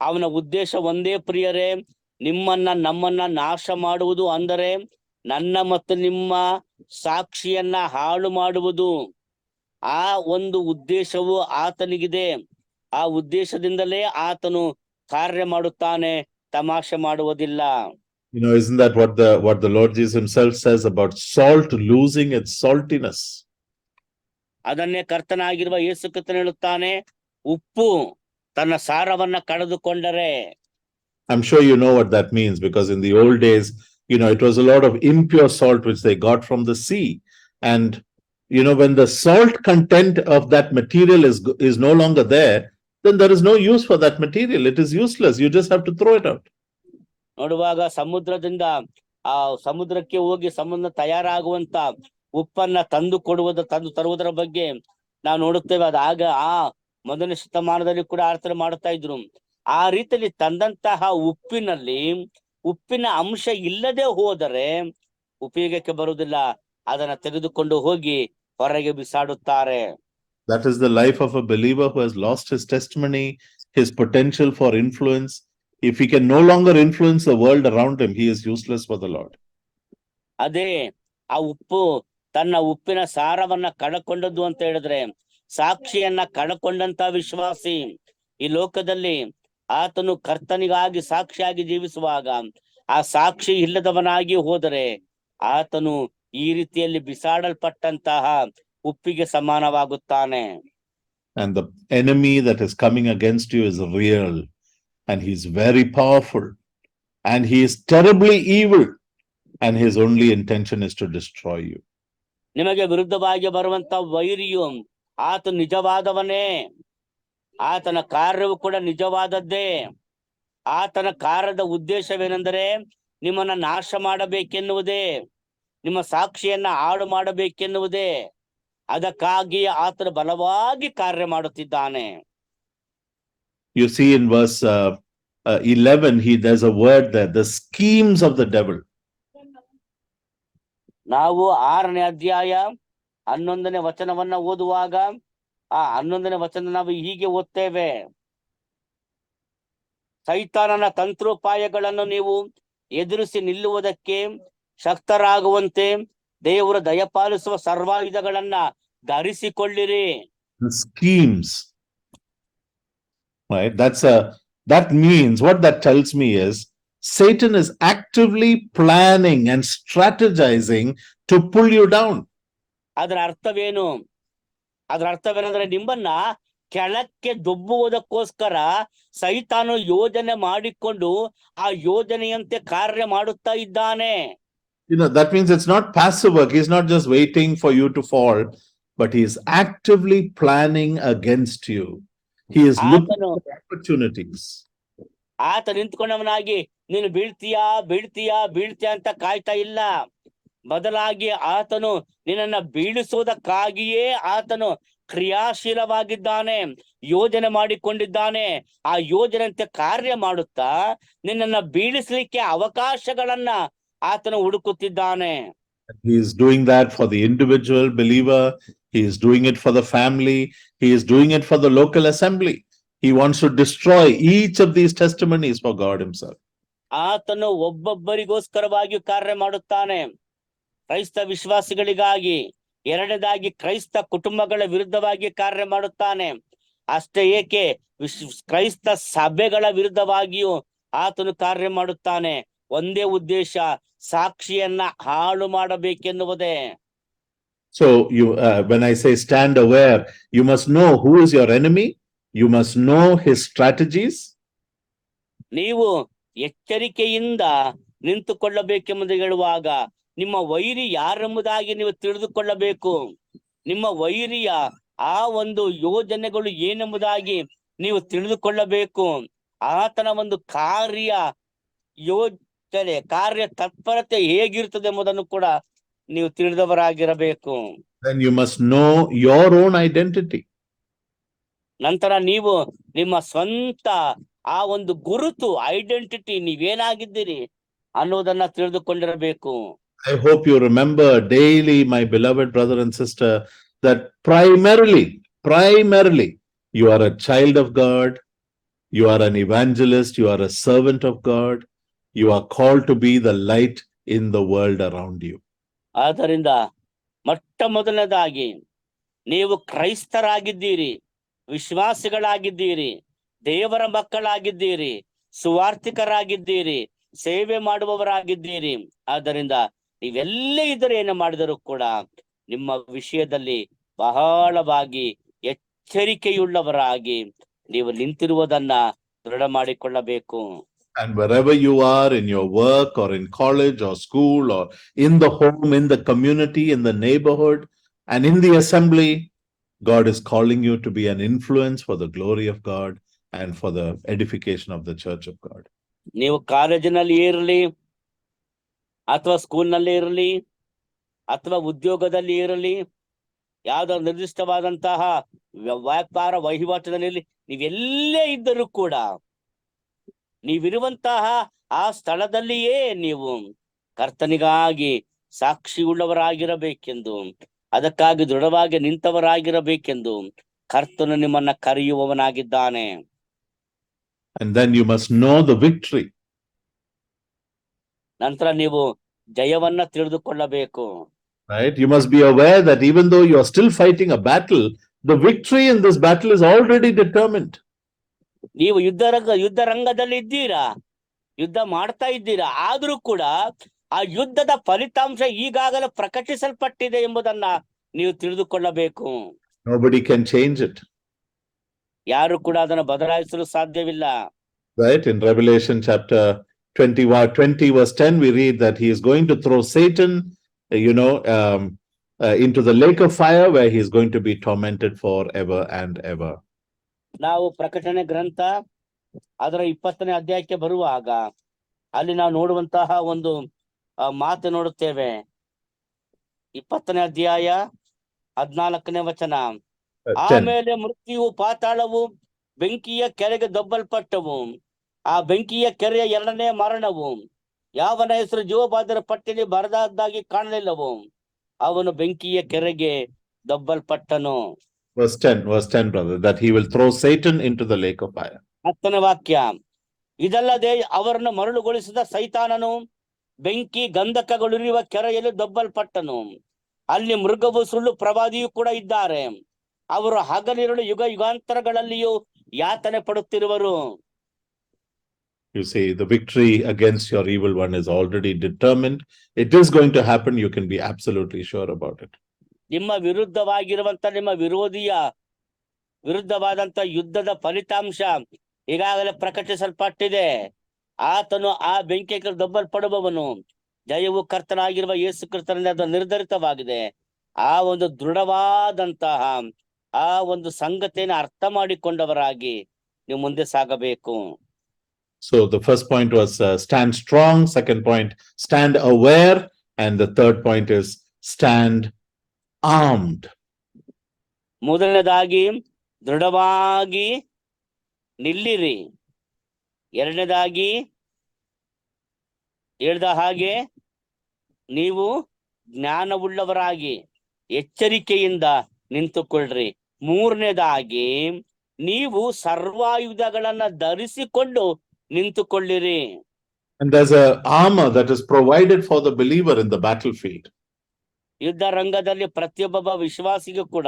ಅವನ ಉದ್ದೇಶ ಒಂದೇ ಪ್ರಿಯರೇ, ನಮ್ಮನ್ನ ನಾಶ ಮಾಡುವುದು, ಅಂದರೆ ನನ್ನ ಮತ್ತು ನಿಮ್ಮ ಸಾಕ್ಷಿಯನ್ನ ಹಾಳು ಮಾಡುವುದು. ಆ ಒಂದು ಉದ್ದೇಶವು ಆತನಿಗಿದೆ. ಆ ಉದ್ದೇಶದಿಂದಲೇ ಆತನು ಕಾರ್ಯ ಮಾಡುತ್ತಾನೆ, ತಮಾಷೆ ಮಾಡುವುದಿಲ್ಲ. Isn't that what the Lord Jesus himself says about salt losing its saltiness? ಅದನ್ನೇ ಕರ್ತನಾಗಿರುವ ಯೇಸು ಕ್ರಿಸ್ತನು ಹೇಳುತ್ತಾನೆ, ಉಪ್ಪು ತನ್ನ ಸಾರವನ್ನ ಕಳೆದುಕೊಂಡರೆ. I'm sure you know what that means, because in the old days, it was a lot of impure salt which they got from the sea. And, when the salt content of that material is no longer there, then there is no use for that material. It is useless. You just have to throw it out. ನೋಡುವಾಗ ಸಮುದ್ರದಿಂದ ಆ ಸಮುದ್ರಕ್ಕೆ ಹೋಗಿ ಸಮುದ್ರ ತಯಾರಾಗುವಂತ ಉಪ್ಪನ್ನ ತಂದು ತರುವುದರ ಬಗ್ಗೆ ನಾವು ನೋಡುತ್ತೇವೆ. ಅದಾಗ ಆ ಮೊದಲನೇ ಶತಮಾನದಲ್ಲಿ ಕೂಡ ಆರ್ಥನೆ ಮಾಡುತ್ತಾ ಇದ್ರು. ಆ ರೀತಿಯಲ್ಲಿ ತಂದಂತಹ ಉಪ್ಪಿನ ಅಂಶ ಇಲ್ಲದೆ ಹೋದರೆ ಉಪಯೋಗಕ್ಕೆ ಬರುವುದಿಲ್ಲ. ಅದನ್ನ ತೆಗೆದುಕೊಂಡು ಹೋಗಿ ಹೊರಗೆ ಬಿಸಾಡುತ್ತಾರೆ. That is the life of a believer who has lost his testimony, his potential for influence. If he can no longer influence the world around him, he is useless for the Lord. ಅದೇ ಆ ಉಪ್ಪು ತನ್ನ ಉಪ್ಪಿನ ಸಾರವನ್ನ ಕಳಕೊಂಡದ್ದು ಅಂತ ಹೇಳಿದ್ರೆ, ಸಾಕ್ಷಿಯನ್ನ ಕಳಕೊಂಡಂತ ವಿಶ್ವಾಸಿ ಈ ಲೋಕದಲ್ಲಿ ಆತನು ಕರ್ತನಿಗಾಗಿ ಸಾಕ್ಷಿಯಾಗಿ ಜೀವಿಸುವಾಗ ಆ ಸಾಕ್ಷಿ ಇಲ್ಲದವನಾಗಿ ಹೋದರೆ ಆತನು ಈ ರೀತಿಯಲ್ಲಿ ಬಿಸಾಡಲ್ಪಟ್ಟಂತಹ ಉಪ್ಪಿಗೆ ಸಮಾನವಾಗುತ್ತಾನೆ. And the enemy that is coming against you is real, and he's very powerful, and he is terribly evil, and his only intention is to destroy you. ನಿಮಗೆ ವಿರುದ್ಧವಾಗಿ ಬರುವಂತ ವೈರಿಯು ಆತ ನಿಜವಾದವನೇ, ಆತನ ಕಾರ್ಯವು ಕೂಡ ನಿಜವಾದದ್ದೇ. ಆತನ ಕಾರ್ಯದ ಉದ್ದೇಶವೇನೆಂದರೆ ನಿಮ್ಮನ್ನ ನಾಶ ಮಾಡಬೇಕೆನ್ನುವುದೇ, ನಿಮ್ಮ ಸಾಕ್ಷಿಯನ್ನ ಹಾಳು ಮಾಡಬೇಕೆನ್ನುವುದೇ. ಅದಕ್ಕಾಗಿ ಆತನು ಬಲವಾಗಿ ಕಾರ್ಯ ಮಾಡುತ್ತಿದ್ದಾನೆ. You see in verse 11, there's a word there, the schemes of the devil. ನಾವು 6ನೇ ಅಧ್ಯಾಯ 11ನೇ ವಚನವನ್ನ ಓದುವಾಗ ಆ 11ನೇ ವಚನ ನಾವು ಹೀಗೆ ಓದ್ತೇವೆ, ಸೈತಾನನ ತಂತ್ರೋಪಾಯಗಳನ್ನು ನೀವು ಎದುರಿಸಿ ನಿಲ್ಲುವುದಕ್ಕೆ ಶಕ್ತರಾಗುವಂತೆ ದೇವರು ದಯಪಾಲಿಸುವ ಸರ್ವಾಯುಧಗಳನ್ನ ಧರಿಸಿಕೊಳ್ಳಿರಿ. Schemes, right? That means, what that tells me is, Satan is actively planning and strategizing to pull you down. ಅದರ ಅರ್ಥವೇನೆಂದ್ರೆ ನಿಮ್ಮನ್ನ ಕೆಳಕ್ಕೆ ದೊಬ್ಬುವುದಕ್ಕೋಸ್ಕರ ಸೈತಾನು ಯೋಜನೆ ಮಾಡಿಕೊಂಡು ಆ ಯೋಜನೆಯಂತೆ ಕಾರ್ಯ ಮಾಡುತ್ತಾ ಇದ್ದಾನೆ. That means it's not passive work. He's not just waiting for you to fall, but he is actively planning against you. He is looking for opportunities. ಆತ ನಿಂತ್ಕೊಂಡವನಾಗಿ ನೀನು ಬೀಳ್ತೀಯಾ ಅಂತ ಕಾಯ್ತಾ ಇಲ್ಲ. ಬದಲಾಗಿ ಆತನು ನಿನ್ನನ್ನ ಬೀಳಿಸುವುದಕ್ಕಾಗಿಯೇ ಆತನು ಕ್ರಿಯಾಶೀಲವಾಗಿದ್ದಾನೆ, ಯೋಜನೆ ಮಾಡಿಕೊಂಡಿದ್ದಾನೆ. ಆ ಯೋಜನೆಯಂತೆ ಕಾರ್ಯ ಮಾಡುತ್ತಾ ನಿನ್ನನ್ನ ಬೀಳಿಸ್ಲಿಕ್ಕೆ ಅವಕಾಶಗಳನ್ನ ಆತನು ಹುಡುಕುತ್ತಿದ್ದಾನೆ. He is doing that for the individual believer. He is doing it for the family. He is doing it for the local assembly. He wants to destroy each of these testimonies for God himself. ಆತನು ಒಬ್ಬೊಬ್ಬರಿಗೋಸ್ಕರವಾಗಿ ಕಾರ್ಯ ಮಾಡುತ್ತಾನೆ. ಕ್ರೈಸ್ತ ವಿಶ್ವಾಸಿಗಳಿಗಾಗಿ, ಎರಡನೇದಾಗಿ ಕ್ರೈಸ್ತ ಕುಟುಂಬಗಳ ವಿರುದ್ಧವಾಗಿ ಕಾರ್ಯ ಮಾಡುತ್ತಾನೆ. ಅಷ್ಟೇ ಏಕೆ ಕ್ರೈಸ್ತ ಸಭೆಗಳ ವಿರುದ್ಧವಾಗಿಯೂ ಆತನು ಕಾರ್ಯ ಮಾಡುತ್ತಾನೆ. ಒಂದೇ ಉದ್ದೇಶ, ಸಾಕ್ಷಿಯನ್ನ ಹಾಳು ಮಾಡಬೇಕೆನ್ನುವುದೇ. So when I say stand aware, you must know who is your enemy. You must know his strategies. ನೀವು ಎಚ್ಚರಿಕೆಯಿಂದ ನಿಂತುಕೊಳ್ಳಬೇಕೆಂಬುದು ಹೇಳುವಾಗ ನಿಮ್ಮ ವೈರಿ ಯಾರೆಂಬುದಾಗಿ ನೀವು ತಿಳಿದುಕೊಳ್ಳಬೇಕು. ನಿಮ್ಮ ವೈರಿಯ ಆ ಒಂದು ಯೋಜನೆಗಳು ಏನೆಂಬುದಾಗಿ ನೀವು ತಿಳಿದುಕೊಳ್ಳಬೇಕು. ಆತನ ಒಂದು ಯೋಚನೆ ಕಾರ್ಯ ತತ್ಪರತೆ ಹೇಗಿರ್ತದೆ ಎಂಬುದನ್ನು ಕೂಡ ನೀವು ತಿಳಿದವರಾಗಿರಬೇಕು. Then you must know your own identity. ನಂತರ ನೀವು ನಿಮ್ಮ ಸ್ವಂತ ಆ ಒಂದು ಗುರುತು ಐಡೆಂಟಿಟಿ ನೀವೇನಾಗಿದ್ದೀರಿ ಅನ್ನೋದನ್ನ ತಿಳಿದುಕೊಂಡಿರಬೇಕು. I hope you remember daily, my beloved brother and sister, that primarily, you are a child of God, you are an evangelist, you are a servant of God, you are called to be the light in the world around you. ಆದ್ದರಿಂದ ಮೊಟ್ಟ ಮೊದಲನೇದಾಗಿ ನೀವು ಕ್ರೈಸ್ತರಾಗಿದ್ದೀರಿ, ವಿಶ್ವಾಸಿಗಳಾಗಿದ್ದೀರಿ, ದೇವರ ಮಕ್ಕಳಾಗಿದ್ದೀರಿ, ಸುವಾರ್ತಿಕರಾಗಿದ್ದೀರಿ, ಸೇವೆ ಮಾಡುವವರಾಗಿದ್ದೀರಿ. ಆದ್ದರಿಂದ ನೀವೆಲ್ಲೇ ಇದ್ದರೆ ಏನು ಮಾಡಿದರೂ ಕೂಡ ನಿಮ್ಮ ವಿಷಯದಲ್ಲಿ ಬಹಳವಾಗಿ ಎಚ್ಚರಿಕೆಯುಳ್ಳವರಾಗಿ ನೀವು ನಿಂತಿರುವುದನ್ನ ದೃಢ ಮಾಡಿಕೊಳ್ಳಬೇಕು. And wherever you are, in your work or in college or school or in the home, in the community, in the neighborhood and in the assembly, God is calling you to be an influence for the glory of God and for the edification of the church of God. ನೀವು ಕಾಲೇಜಿನಲ್ಲಿ ಇರಲಿ ಅಥವಾ ಸ್ಕೂಲ್ನಲ್ಲಿ ಇರಲಿ ಅಥವಾ ಉದ್ಯೋಗದಲ್ಲಿ ಇರಲಿ, ಯಾವುದೋ ನಿರ್ದಿಷ್ಟವಾದಂತಹ ವ್ಯಾಪಾರ ವಹಿವಾಟಿನಲ್ಲಿ ನೀವೆಲ್ಲೇ ಇದ್ದರೂ ಕೂಡ ನೀವಿರುವಂತಹ ಆ ಸ್ಥಳದಲ್ಲಿಯೇ ನೀವು ಕರ್ತನಿಗಾಗಿ ಸಾಕ್ಷಿಯುಳ್ಳವರಾಗಿರಬೇಕೆಂದು, ಅದಕ್ಕಾಗಿ ದೃಢವಾಗಿ ನಿಂತವರಾಗಿರಬೇಕೆಂದು ಕರ್ತನು ನಿಮ್ಮನ್ನ ಕರೆಯುವವನಾಗಿದ್ದಾನೆ. And then you must know the victory. ನಂತರ ನೀವು ಜಯವನ್ನ ತಿಳಿದುಕೊಳ್ಳಬೇಕು. Right? You must be aware that even though you are still fighting a battle, the victory in this battle is already determined. ನೀವು ಯುದ್ಧ ರಂಗದಲ್ಲಿ ಇದ್ದೀರಾ, ಯುದ್ಧ ಮಾಡ್ತಾ ಇದ್ದೀರಾ, ಆದ್ರೂ ಕೂಡ ಆ ಯುದ್ಧದ ಫಲಿತಾಂಶ ಈಗಾಗಲೇ ಪ್ರಕಟಿಸಲ್ಪಟ್ಟಿದೆ ಎಂಬುದನ್ನ ನೀವು ತಿಳಿದುಕೊಳ್ಳಬೇಕು. Nobody can change it. ಯಾರು ಕೂಡ ಅದನ್ನು ಬದಲಾಯಿಸಲು ಸಾಧ್ಯವಿಲ್ಲ. Right? In Revelation chapter 20 verse 10, we read that he is going to throw Satan, into the lake of fire where he is going to be tormented forever and ever. ನಾವು ಪ್ರಕಟಣೆ ಗ್ರಂಥ ಅದರ 20ನೇ ಅಧ್ಯಾಯಕ್ಕೆ ಬರುವಾಗ ಅಲ್ಲಿ ನಾವು ನೋಡುವಂತಹ ಒಂದು ಮಾತು ನೋಡುತ್ತೇವೆ. 20ನೇ ಅಧ್ಯಾಯ 14ನೇ ವಚನ. ಆಮೇಲೆ ಮೃತ್ಯುವು ಪಾತಾಳವು ಬೆಂಕಿಯ ಕೆರೆಗೆ ದಬ್ಬಲ್ಪಟ್ಟವು. ಆ ಬೆಂಕಿಯ ಕೆರೆಯ 2ನೇ ಮರಣವು, ಯಾವನ ಹೆಸರು ಜೀವಬಾಧ್ಯರ ಪಟ್ಟಿಯಲ್ಲಿ ಬರದಾಗಿ ಕಾಣಲಿಲ್ಲವೋ ಅವನು ಬೆಂಕಿಯ ಕೆರೆಗೆ ದಬ್ಬಲ್ಪಟ್ಟನು. Verse 10, brother, that he will throw Satan into the lake of fire. 10ನೇ ವಾಕ್ಯ. ಇದಲ್ಲದೆ ಅವರನ್ನು ಮರಳುಗೊಳಿಸಿದ ಸೈತಾನನು ಬೆಂಕಿ ಗಂಧಕಗಳಿರುವ ಕೆರೆಯಲ್ಲಿ ದಬ್ಬಲ್ಪಟ್ಟನು. ಅಲ್ಲಿ ಮೃಗವು ಸುಳ್ಳು ಪ್ರವಾದಿಯೂ ಕೂಡ ಇದ್ದಾರೆ. ಅವರು ಹಗಲಿರುಳು ಯುಗ ಯುಗಾಂತರಗಳಲ್ಲಿಯೂ ಯಾತನೆ ಪಡುತ್ತಿರುವರು. You see, the victory against your evil one is already determined. It is going to happen. You can be absolutely sure about it. ನಿಮ್ಮ ವಿರುದ್ಧವಾಗಿರುವಂತ ನಿಮ್ಮ ವಿರುದ್ಧವಾದಂತ ಯುದ್ಧದ ಫಲಿತಾಂಶ ಈಗಾಗಲೇ ಪ್ರಕಟಿಸಲ್ಪಟ್ಟಿದೆ. ಆತನು ಆ ಬೆಂಕಿಗೆ ದಬ್ಬಲ್ಪಡುವವನು. ಜಯವು ಕರ್ತನಾಗಿರುವ ಯೇಸು ಕ್ರಿಸ್ತನಿಂದ ಅದು ನಿರ್ಧರಿತವಾಗಿದೆ. ಆ ಒಂದು ದೃಢವಾದಂತಹ ಆ ಒಂದು ಸಂಗತಿಯನ್ನು ಅರ್ಥ ಮಾಡಿಕೊಂಡವರಾಗಿ ನೀವು ಮುಂದೆ ಸಾಗಬೇಕು. So the first point was stand strong. Second point, stand aware. And the third point is stand armed. ಮೊದಲನೇದಾಗಿ ದೃಢವಾಗಿ ನಿಲ್ಲಿರಿ. ಎರಡನೇದಾಗಿ ಹೇಳಿದ ಹಾಗೆ ನೀವು ಜ್ಞಾನವುಳ್ಳವರಾಗಿ ಎಚ್ಚರಿಕೆಯಿಂದ ನಿಂತುಕೊಳ್ಳ್ರಿ. ಮೂರನೇದಾಗಿ ನೀವು ಸರ್ವಾಯುಧಗಳನ್ನ ಧರಿಸಿಕೊಂಡು ನಿಂತುಕೊಳ್ಳಿರಿ. And there's a armor that is provided for the believer in the battlefield. ಯುದ್ಧ ರಂಗದಲ್ಲಿ ಪ್ರತಿಯೊಬ್ಬ ವಿಶ್ವಾಸಿಗೂ ಕೂಡ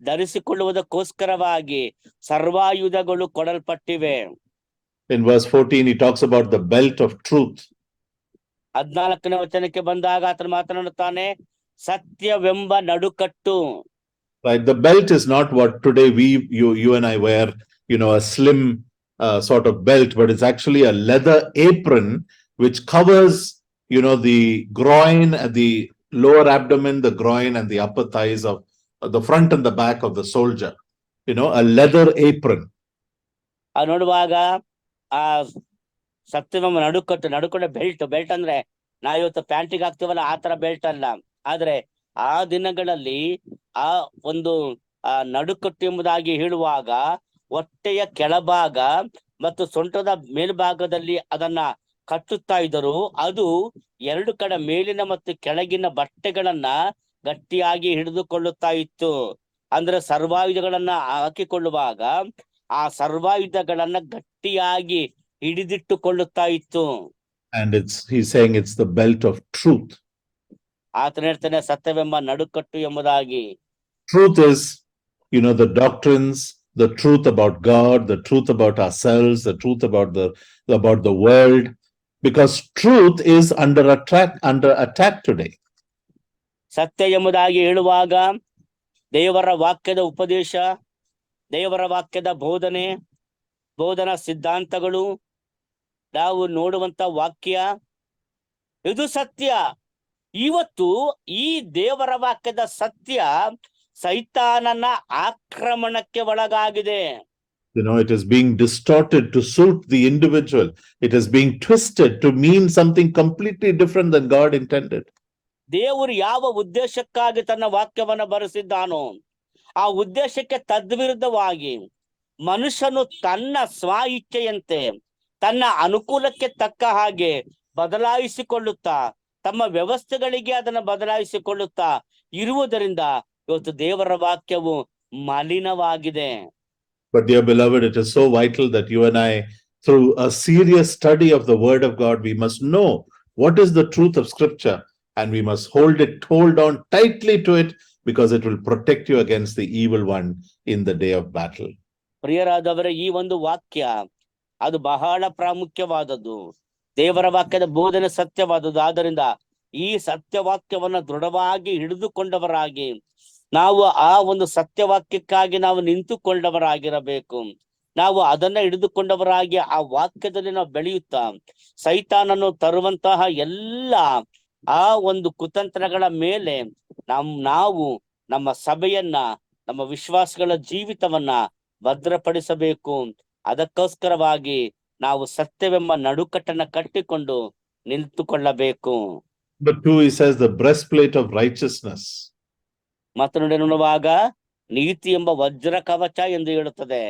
ಧರಿಸಿಕೊಳ್ಳುವುದಕ್ಕೋಸ್ಕರವಾಗಿ ಸರ್ವಾಯುಧಗಳು ಕೊಡಲ್ಪಟ್ಟಿವೆ. In verse 14, he talks about the belt of truth. 14ನೇ ವಚನಕ್ಕೆ ಬಂದಾಗ ಆತನು ಮಾತನಾಡುತ್ತಾನೆ, ಸತ್ಯವೆಂಬ ನಡುಕಟ್ಟು. Right, the belt is not what today you and I wear, a slim sort of belt, but it's actually a leather apron which covers, the groin and the lower abdomen, the groin and the upper thighs of the front and the back of the soldier. A leather apron. ನೋಡುವಾಗ ಆ ಸತ್ಯವೆಂಬ ನಡುಕೊಂಡ belt ಅಂದ್ರೆ ನಾವ್ ಇವತ್ತು ಪ್ಯಾಂಟಿಗೆ ಹಾಕ್ತಿವಲ್ಲ ಆ ತರ belt ಅಲ್ಲ. ಆದ್ರೆ ಆ ದಿನಗಳಲ್ಲಿ ಆ ಒಂದು ನಡುಕಟ್ಟು ಎಂಬುದಾಗಿ ಹೇಳುವಾಗ ಹೊಟ್ಟೆಯ ಕೆಳಭಾಗ ಮತ್ತು ಸೊಂಟದ ಮೇಲ್ಭಾಗದಲ್ಲಿ ಅದನ್ನ ಕಟ್ಟುತ್ತಾ ಇದ್ದರು. ಅದು ಎರಡು ಕಡೆ ಮೇಲಿನ ಮತ್ತು ಕೆಳಗಿನ ಬಟ್ಟೆಗಳನ್ನ ಗಟ್ಟಿಯಾಗಿ ಹಿಡಿದುಕೊಳ್ಳುತ್ತಾ ಇತ್ತು. ಅಂದ್ರೆ ಸರ್ವಾಯುಧಗಳನ್ನ ಹಾಕಿಕೊಳ್ಳುವಾಗ ಆ ಸರ್ವಾಯುಧಗಳನ್ನ ಗಟ್ಟಿಯಾಗಿ ಹಿಡಿದಿಟ್ಟುಕೊಳ್ಳುತ್ತಾ ಇತ್ತು. And he's saying it's the belt of truth. ಆತನ ಹೇಳ್ತಾನೆ ಸತ್ಯವೆಂಬ ನಡುಕಟ್ಟು ಎಂಬುದಾಗಿ. Truth is, the doctrines, the truth about God, the truth about ourselves, the truth about the world, because truth is under attack today. ಸತ್ಯ ಎಂಬುದಾಗಿ ಹೇಳುವಾಗ ದೇವರ ವಾಕ್ಯದ ಉಪದೇಶ, ದೇವರ ವಾಕ್ಯದ ಬೋಧನಾ ಸಿದ್ಧಾಂತಗಳು, ನಾವು ನೋಡುವಂತ ವಾಕ್ಯ ಇದು ಸತ್ಯ. ಇವತ್ತು ಈ ದೇವರ ವಾಕ್ಯದ ಸತ್ಯ ಸೈತಾನನ ಆಕ್ರಮಣಕ್ಕೆ ಒಳಗಾಗಿದೆ. It is being distorted to suit the individual. It is being twisted to mean something completely different than God intended. ದೇವರು ಯಾವ ಉದ್ದೇಶಕ್ಕಾಗಿ ತನ್ನ ವಾಕ್ಯವನ್ನ ಬರೆಸಿದ್ದಾನೋ ಆ ಉದ್ದೇಶಕ್ಕೆ ತದ್ವಿರುದ್ಧವಾಗಿ ಮನುಷ್ಯನು ತನ್ನ ಸ್ವ ಇಚ್ಛೆಯಂತೆ ತನ್ನ ಅನುಕೂಲಕ್ಕೆ ತಕ್ಕ ಹಾಗೆ ಬದಲಾಯಿಸಿಕೊಳ್ಳುತ್ತಾ ತಮ್ಮ ವ್ಯವಸ್ಥೆಗಳಿಗೆ ಅದನ್ನು ಬದಲಾಯಿಸಿಕೊಳ್ಳುತ್ತಾ ಇರುವುದರಿಂದ ಇವತ್ತು ದೇವರ ವಾಕ್ಯವು ಮಲಿನವಾಗಿದೆ. But dear beloved, it is so vital that you and I, through a serious study of the word of God, we must know what is the truth of scripture, and we must hold on tightly to it, because it will protect you against the evil one in the day of battle. ಪ್ರಿಯರಾದವರೇ, ಈ ಒಂದು ವಾಕ್ಯ ಅದು ಬಹಳ ಪ್ರಾಮುಖ್ಯವಾದದ್ದು. ದೇವರ ವಾಕ್ಯದ ಬೋಧನೆ ಸತ್ಯವಾದದ್ದು. ಆದ್ದರಿಂದ ಈ ಸತ್ಯವಾಕ್ಯವನ್ನ ದೃಢವಾಗಿ ಹಿಡಿದುಕೊಂಡವರಾಗಿ ನಾವು ಆ ಒಂದು ಸತ್ಯವಾಕ್ಯಕ್ಕಾಗಿ ನಾವು ನಿಂತುಕೊಂಡವರಾಗಿರಬೇಕು. ನಾವು ಅದನ್ನ ಹಿಡಿದುಕೊಂಡವರಾಗಿ ಆ ವಾಕ್ಯದಲ್ಲಿ ನಾವು ಬೆಳೆಯುತ್ತಾ ಸೈತಾನನ್ನು ತರುವಂತಹ ಎಲ್ಲ ಆ ಒಂದು ಕುತಂತ್ರಗಳ ಮೇಲೆ ನಾವು ನಮ್ಮ ಸಭೆಯನ್ನ, ನಮ್ಮ ವಿಶ್ವಾಸಗಳ ಜೀವಿತವನ್ನ ಭದ್ರಪಡಿಸಬೇಕು. ಅದಕ್ಕೋಸ್ಕರವಾಗಿ ನಾವು ಸತ್ಯವೆಂಬ ನಡುಕಟ್ಟನ್ನ ಕಟ್ಟಿಕೊಂಡು ನಿಂತುಕೊಳ್ಳಬೇಕು. But 2, he says the breastplate of righteousness. ಮತ್ತು ನೋಡುವಾಗ ನೀತಿ ಎಂಬ ವಜ್ರ ಕವಚ ಎಂದು ಹೇಳುತ್ತದೆ.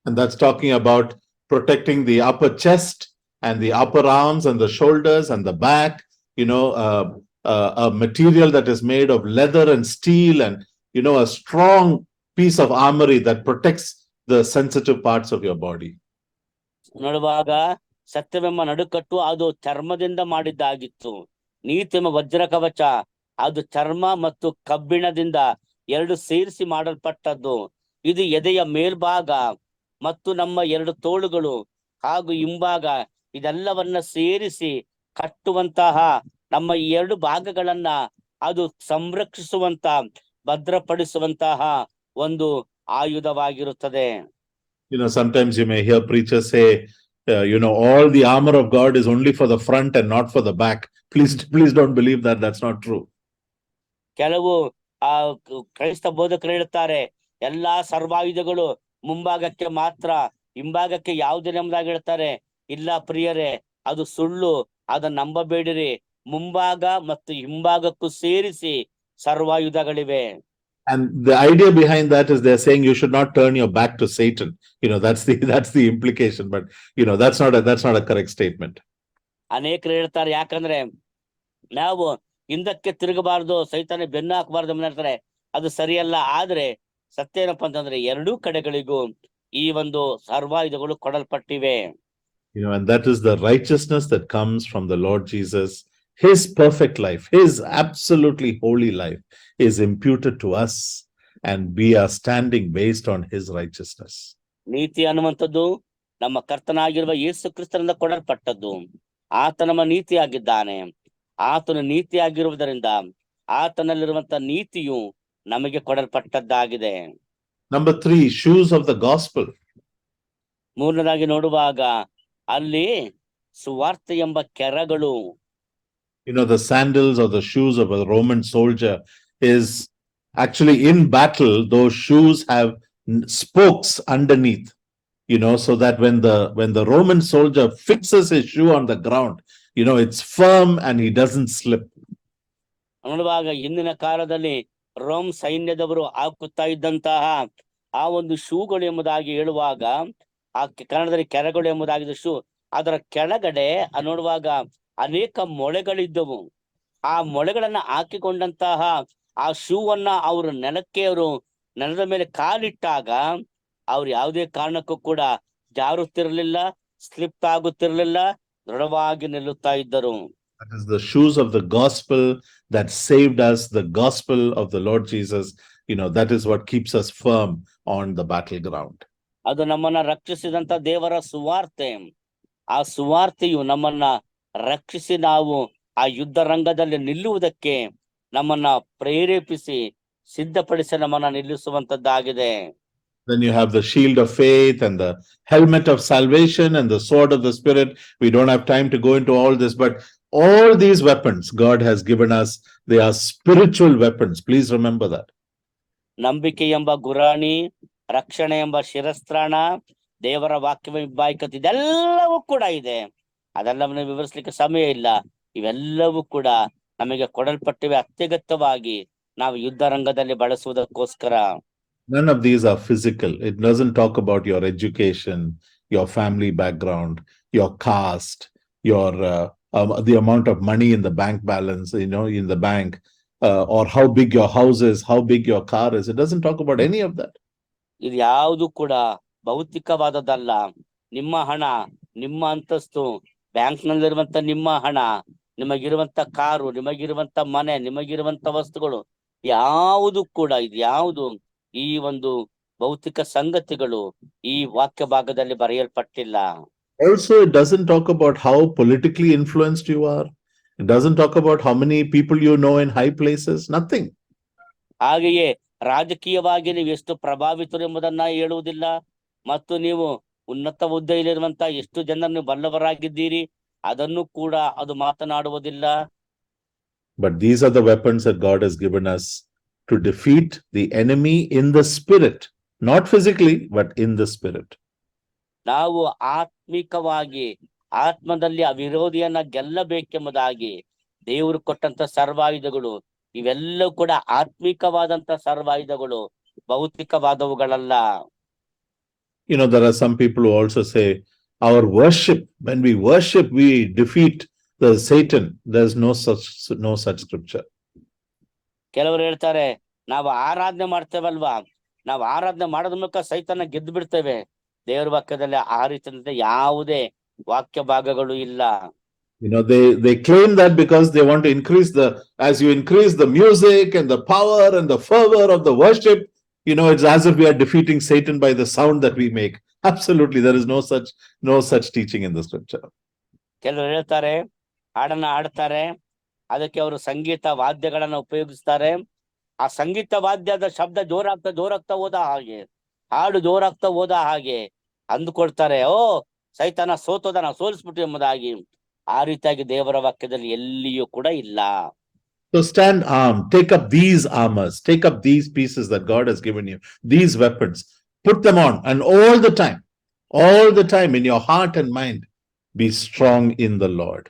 And that's talking about protecting the upper chest and the upper arms and the shoulders and the back, a material that is made of leather and steel, and a strong piece of armory that protects the sensitive parts of your body. ನೋಡುವಾಗ ಸತ್ಯವೆಂಬ ನಡುಕಟ್ಟು ಅದು ಚರ್ಮದಿಂದ ಮಾಡಿದ್ದಾಗಿತ್ತು. ನೀತಿ ಎಂಬ ವಜ್ರ ಕವಚ ಅದು ಚರ್ಮ ಮತ್ತು ಕಬ್ಬಿಣದಿಂದ ಎರಡು ಸೇರಿಸಿ ಮಾಡಲ್ಪಟ್ಟದ್ದು. ಇದು ಎದೆಯ ಮೇಲ್ಭಾಗ ಮತ್ತು ನಮ್ಮ ಎರಡು ತೋಳುಗಳು ಹಾಗೂ ಹಿಂಭಾಗ ಇದೆಲ್ಲವನ್ನ ಸೇರಿಸಿ ಕಟ್ಟುವಂತಹ ನಮ್ಮ ಈ ಎರಡು ಭಾಗಗಳನ್ನ ಅದು ಸಂರಕ್ಷಿಸುವಂತ ಭದ್ರಪಡಿಸುವಂತಹ ಒಂದು ಆಯುಧವಾಗಿರುತ್ತದೆ. Sometimes you may hear preachers say, all the armor of God is only for the front and not for the back. Please don't believe that. That's not true. ಕೆಲವು ಕ್ರೈಸ್ತ ಬೋಧಕರು ಹೇಳುತ್ತಾರೆ, ಎಲ್ಲಾ ಸರ್ವಾಯುಧಗಳು ಮುಂಭಾಗಕ್ಕೆ ಮಾತ್ರ, ಹಿಂಭಾಗಕ್ಕೆ ಯಾವುದೇ ಎಂಬುದಾಗಿ ಹೇಳ್ತಾರೆ. ಇಲ್ಲ ಪ್ರಿಯರೇ, ಅದು ಸುಳ್ಳು. ಅದನ್ನ ನಂಬಬೇಡಿರಿ. ಮುಂಭಾಗ ಮತ್ತು ಹಿಂಭಾಗಕ್ಕೂ ಸೇರಿಸಿ ಸರ್ವಾಯುಧಗಳಿವೆ. And the idea behind that is they're saying you should not turn your back to Satan. That's the implication. But that's not a correct statement. ಅನೇಕರು ಹೇಳ್ತಾರೆ, ಯಾಕಂದ್ರೆ ನಾವು ಹಿಂದಕ್ಕೆ ತಿರುಗಬಾರ್ದು, ಸೈತಾನ ಬೆನ್ನು ಹಾಕಬಾರ್ದು ಅಂತ ಹೇಳ್ತಾರೆ. ಅದು ಸರಿಯಲ್ಲ. ಆದ್ರೆ ಸತ್ಯ ಏನಪ್ಪಾ ಅಂತಂದ್ರೆ ಎರಡೂ ಕಡೆಗಳಿಗೂ ಈ ಒಂದು ಸರ್ವಾಯುಧಗಳು ಕೊಡಲ್ಪಟ್ಟಿವೆ. And that is the righteousness that comes from the Lord Jesus. His perfect life, his absolutely holy life is imputed to us, and we are standing based on his righteousness. ನೀತಿ ಅನ್ನುವಂಥದ್ದು ನಮ್ಮ ಕರ್ತನಾಗಿರುವ ಯೇಸು ಕ್ರಿಸ್ತನಿಂದ ಕೊಡಲ್ಪಟ್ಟದ್ದು. ಆತ ನಮ್ಮ ನೀತಿಯಾಗಿದ್ದಾನೆ. ಆತನು ನೀತಿಯಾಗಿರುವುದರಿಂದ ಆತನಲ್ಲಿರುವಂತ ನೀತಿಯು ನಮಗೆ ಕೊಡಲ್ಪಟ್ಟದ್ದಾಗಿದೆ. Number 3, shoes of the gospel. ಮೂರನೇದಾಗಿ ನೋಡುವಾಗ ಅಲ್ಲಿ ಸುವಾರ್ತೆ ಎಂಬ ಕೆರಗಳು. The sandals or the shoes of a Roman soldier is actually in battle. Those shoes have spokes underneath. so that when the Roman soldier fixes his shoe on the ground, it's firm and he doesn't slip. ನೋಡುವಾಗ ಹಿಂದಿನ ಕಾಲದಲ್ಲಿ Rome ಸೈನ್ಯದವರು ಹಾಕುತ್ತಾ ಇದ್ದಂತಹ ಆ ಒಂದು ಶೂಗಳು ಎಂಬುದಾಗಿ ಹೇಳುವಾಗ, ಆ ಕನ್ನಡದಲ್ಲಿ ಕೆರಗಳು ಎಂಬುದಾಗಿದ್ದ ಶೂ, ಅದರ ಕೆಳಗಡೆ ನೋಡುವಾಗ ಅನೇಕ ಮೊಳೆಗಳಿದ್ದವು. ಆ ಮೊಳೆಗಳನ್ನ ಹಾಕಿಕೊಂಡಂತಹ ಆ ಶೂವನ್ನ ಅವರು ನೆಲದ ಮೇಲೆ ಕಾಲಿಟ್ಟಾಗ ಅವ್ರು ಯಾವುದೇ ಕಾರಣಕ್ಕೂ ಕೂಡ ಜಾರುತ್ತಿರಲಿಲ್ಲ, ಸ್ಲಿಪ್ ಆಗುತ್ತಿರಲಿಲ್ಲ, ದೃಢವಾಗಿ ನಿಲ್ಲುತ್ತಾ ಇದ್ದರು. That is the shoes of the gospel that saved us, the gospel of the Lord Jesus. That is what keeps us firm on the battleground. ಅದು ನಮ್ಮನ್ನ ರಕ್ಷಿಸಿದಂತ ದೇವರ ಸುವಾರ್ತೆ. ಆ ಸುವಾರ್ತೆಯು ನಮ್ಮನ್ನ ರಕ್ಷಿಸಿ ನಾವು ಆ ಯುದ್ಧ ರಂಗದಲ್ಲಿ ನಿಲ್ಲುವುದಕ್ಕೆ ನಮ್ಮನ್ನ ಪ್ರೇರೇಪಿಸಿ ಸಿದ್ಧಪಡಿಸಿ ನಮ್ಮನ್ನ ನಿಲ್ಲಿಸುವಂತದ್ದಾಗಿದೆ. Then you have the shield of faith and the helmet of salvation and the sword of the Spirit. We don't have time to go into all this, but all these weapons God has given us, they are spiritual weapons. Please remember that. ನಂಬಿಕೆ ಎಂಬ ಗುರಾಣಿ, ರಕ್ಷಣೆ ಎಂಬ ಶಿರಸ್ತ್ರಾಣ, ದೇವರ ವಾಕ್ಯ ಇಬ್ಬಾಯ್ಕತ್, ಇದೆಲ್ಲವೂ ಕೂಡ ಇದೆ. ಅದೆಲ್ಲವನ್ನು ವಿವರಿಸಲಿಕ್ಕೆ ಸಮಯ ಇಲ್ಲ. ಇವೆಲ್ಲವೂ ಕೂಡ ನಮಗೆ ಕೊಡಲ್ಪಟ್ಟಿವೆ ಅತ್ಯಗತ್ಯವಾಗಿ ನಾವು ಯುದ್ಧ ರಂಗದಲ್ಲಿ ಬಳಸುವುದಕ್ಕೋಸ್ಕರ. None of these are physical. It doesn't talk about your education, your family background, your caste, your the amount of money in the bank balance, in the bank, or how big your house is, how big your car is. It doesn't talk about any of that. ಇದು ಯಾವುದು ಕೂಡ ಭೌತಿಕವಾದದ್ದಲ್ಲ. ನಿಮ್ಮ ಹಣ, ನಿಮ್ಮ ಅಂತಸ್ತು, bank ನಲ್ಲಿರುವಂತ ನಿಮ್ಮ ಹಣ, ನಿಮಗಿರುವಂತ car, ನಿಮಗಿರುವಂತ ಮನೆ, ನಿಮಗಿರುವಂತ ವಸ್ತುಗಳು, ಯಾವುದು ಕೂಡ ಇದ್ಯಾವುದು ಈ ಒಂದು ಭೌತಿಕ ಸಂಗತಿಗಳು ಈ ವಾಕ್ಯ ಭಾಗದಲ್ಲಿ ಬರೆಯಲ್ಪಟ್ಟಿಲ್ಲ. Also, it doesn't talk about how politically influenced you are. It doesn't talk about how many people you know in high places. Nothing. ಹಾಗೆಯೇ ರಾಜಕೀಯವಾಗಿ ನೀವು ಎಷ್ಟು ಪ್ರಭಾವಿತರು ಎಂಬುದನ್ನ ಹೇಳುವುದಿಲ್ಲ, ಮತ್ತು ನೀವು ಉನ್ನತ ಹುದ್ದೆಯಲ್ಲಿರುವಂತ ಎಷ್ಟು ಜನರನ್ನು ಬಲ್ಲವರಾಗಿದ್ದೀರಿ ಅದನ್ನು ಕೂಡ ಅದು ಮಾತನಾಡುವುದಿಲ್ಲ. But these are the weapons that God has given us to defeat the enemy in the spirit, not physically, but in the spirit. ನಾವು ಆತ್ಮಿಕವಾಗಿ ಆತ್ಮದಲ್ಲಿ ಆ ವಿರೋಧಿಯನ್ನ ಗೆಲ್ಲಬೇಕೆಂಬುದಾಗಿ ದೇವರು ಕೊಟ್ಟಂತ ಸರ್ವಾಯುಧಗಳು ಇವೆಲ್ಲವೂ ಕೂಡ ಆತ್ಮಿಕವಾದಂತ ಸರ್ವಾಯುಧಗಳು, ಭೌತಿಕವಾದವುಗಳಲ್ಲ. There are some people who also say our worship, when we worship, we defeat the Satan. There's no such scripture. ಕೆಲವರು ಹೇಳ್ತಾರೆ, ನಾವು ಆರಾಧನೆ ಮಾಡ್ತೇವಲ್ವಾ, ನಾವು ಆರಾಧನೆ ಮಾಡೋದ್ರ ಮೂಲಕ ಸೈತಾನ ಗೆದ್ದು ಬಿಡ್ತೇವೆ. ದೇವರ ವಾಕ್ಯದಲ್ಲಿ ಆ ರೀತಿಯ ಯಾವುದೇ ವಾಕ್ಯ ಭಾಗಗಳು ಇಲ್ಲ. They claim that because they want to increase as you increase the music and the power and the fervor of the worship, it's as if we are defeating Satan by the sound that we make. Absolutely, there is no such teaching in the scripture. ಕೆಲವರು ಹೇಳ್ತಾರೆ, ಹಾಡನ್ನ ಹಾಡ್ತಾರೆ, ಅದಕ್ಕೆ ಅವರು ಸಂಗೀತ ವಾದ್ಯಗಳನ್ನ ಉಪಯೋಗಿಸ್ತಾರೆ. ಆ ಸಂಗೀತ ವಾದ್ಯದ ಶಬ್ದ ಜೋರಾಗ್ತಾ ಹೋದ ಹಾಗೆ, ಹಾಡು ಜೋರಾಗ್ತಾ ಹೋದ ಹಾಗೆ ಅಂದುಕೊಳ್ತಾರೆ, ಸೈತಾನ ಸೋತೋದ, ನಾವು ಸೋಲಿಸ್ಬಿಟ್ಟು ಎಂಬುದಾಗಿ. ಆ ರೀತಿಯಾಗಿ ದೇವರ ವಾಕ್ಯದಲ್ಲಿ ಎಲ್ಲಿಯೂ ಕೂಡ ಇಲ್ಲ. So stand armed, take up these armors, take up these pieces that God has given you, these weapons, put them on, and all the time in your heart and mind, be strong in the Lord.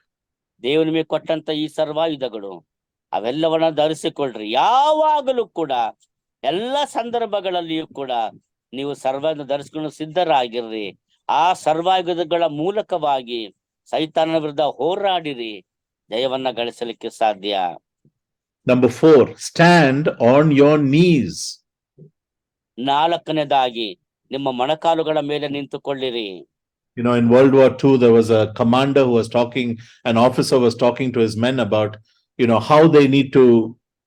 ದೇವರು ನಿಮಗೆ ಕೊಟ್ಟಂತ ಈ ಸರ್ವಾಯುಧಗಳು ಅವೆಲ್ಲವನ್ನ ಧರಿಸಿಕೊಳ್ಳ್ರಿ. ಯಾವಾಗಲೂ ಕೂಡ ಎಲ್ಲ ಸಂದರ್ಭಗಳಲ್ಲಿಯೂ ಕೂಡ ನೀವು ಸರ್ವಾಯುಧ ಧರಿಸಿಕೊಂಡು ಸಿದ್ಧರಾಗಿರ್ರಿ. ಆ ಸರ್ವಾಯುಧಗಳ ಮೂಲಕವಾಗಿ ಸೈತಾನನ ವಿರುದ್ಧ ಹೋರಾಡಿರಿ, ಜಯವನ್ನ ಗಳಿಸಲಿಕ್ಕೆ ಸಾಧ್ಯ. Number 4, stand on your knees. ನಾಲ್ಕನೇದಾಗಿ ನಿಮ್ಮ ಮೊಣಕಾಲುಗಳ ಮೇಲೆ ನಿಂತುಕೊಳ್ಳಿರಿ. In World War II, there was a commander who was talking, an officer was talking to his men about, how they need to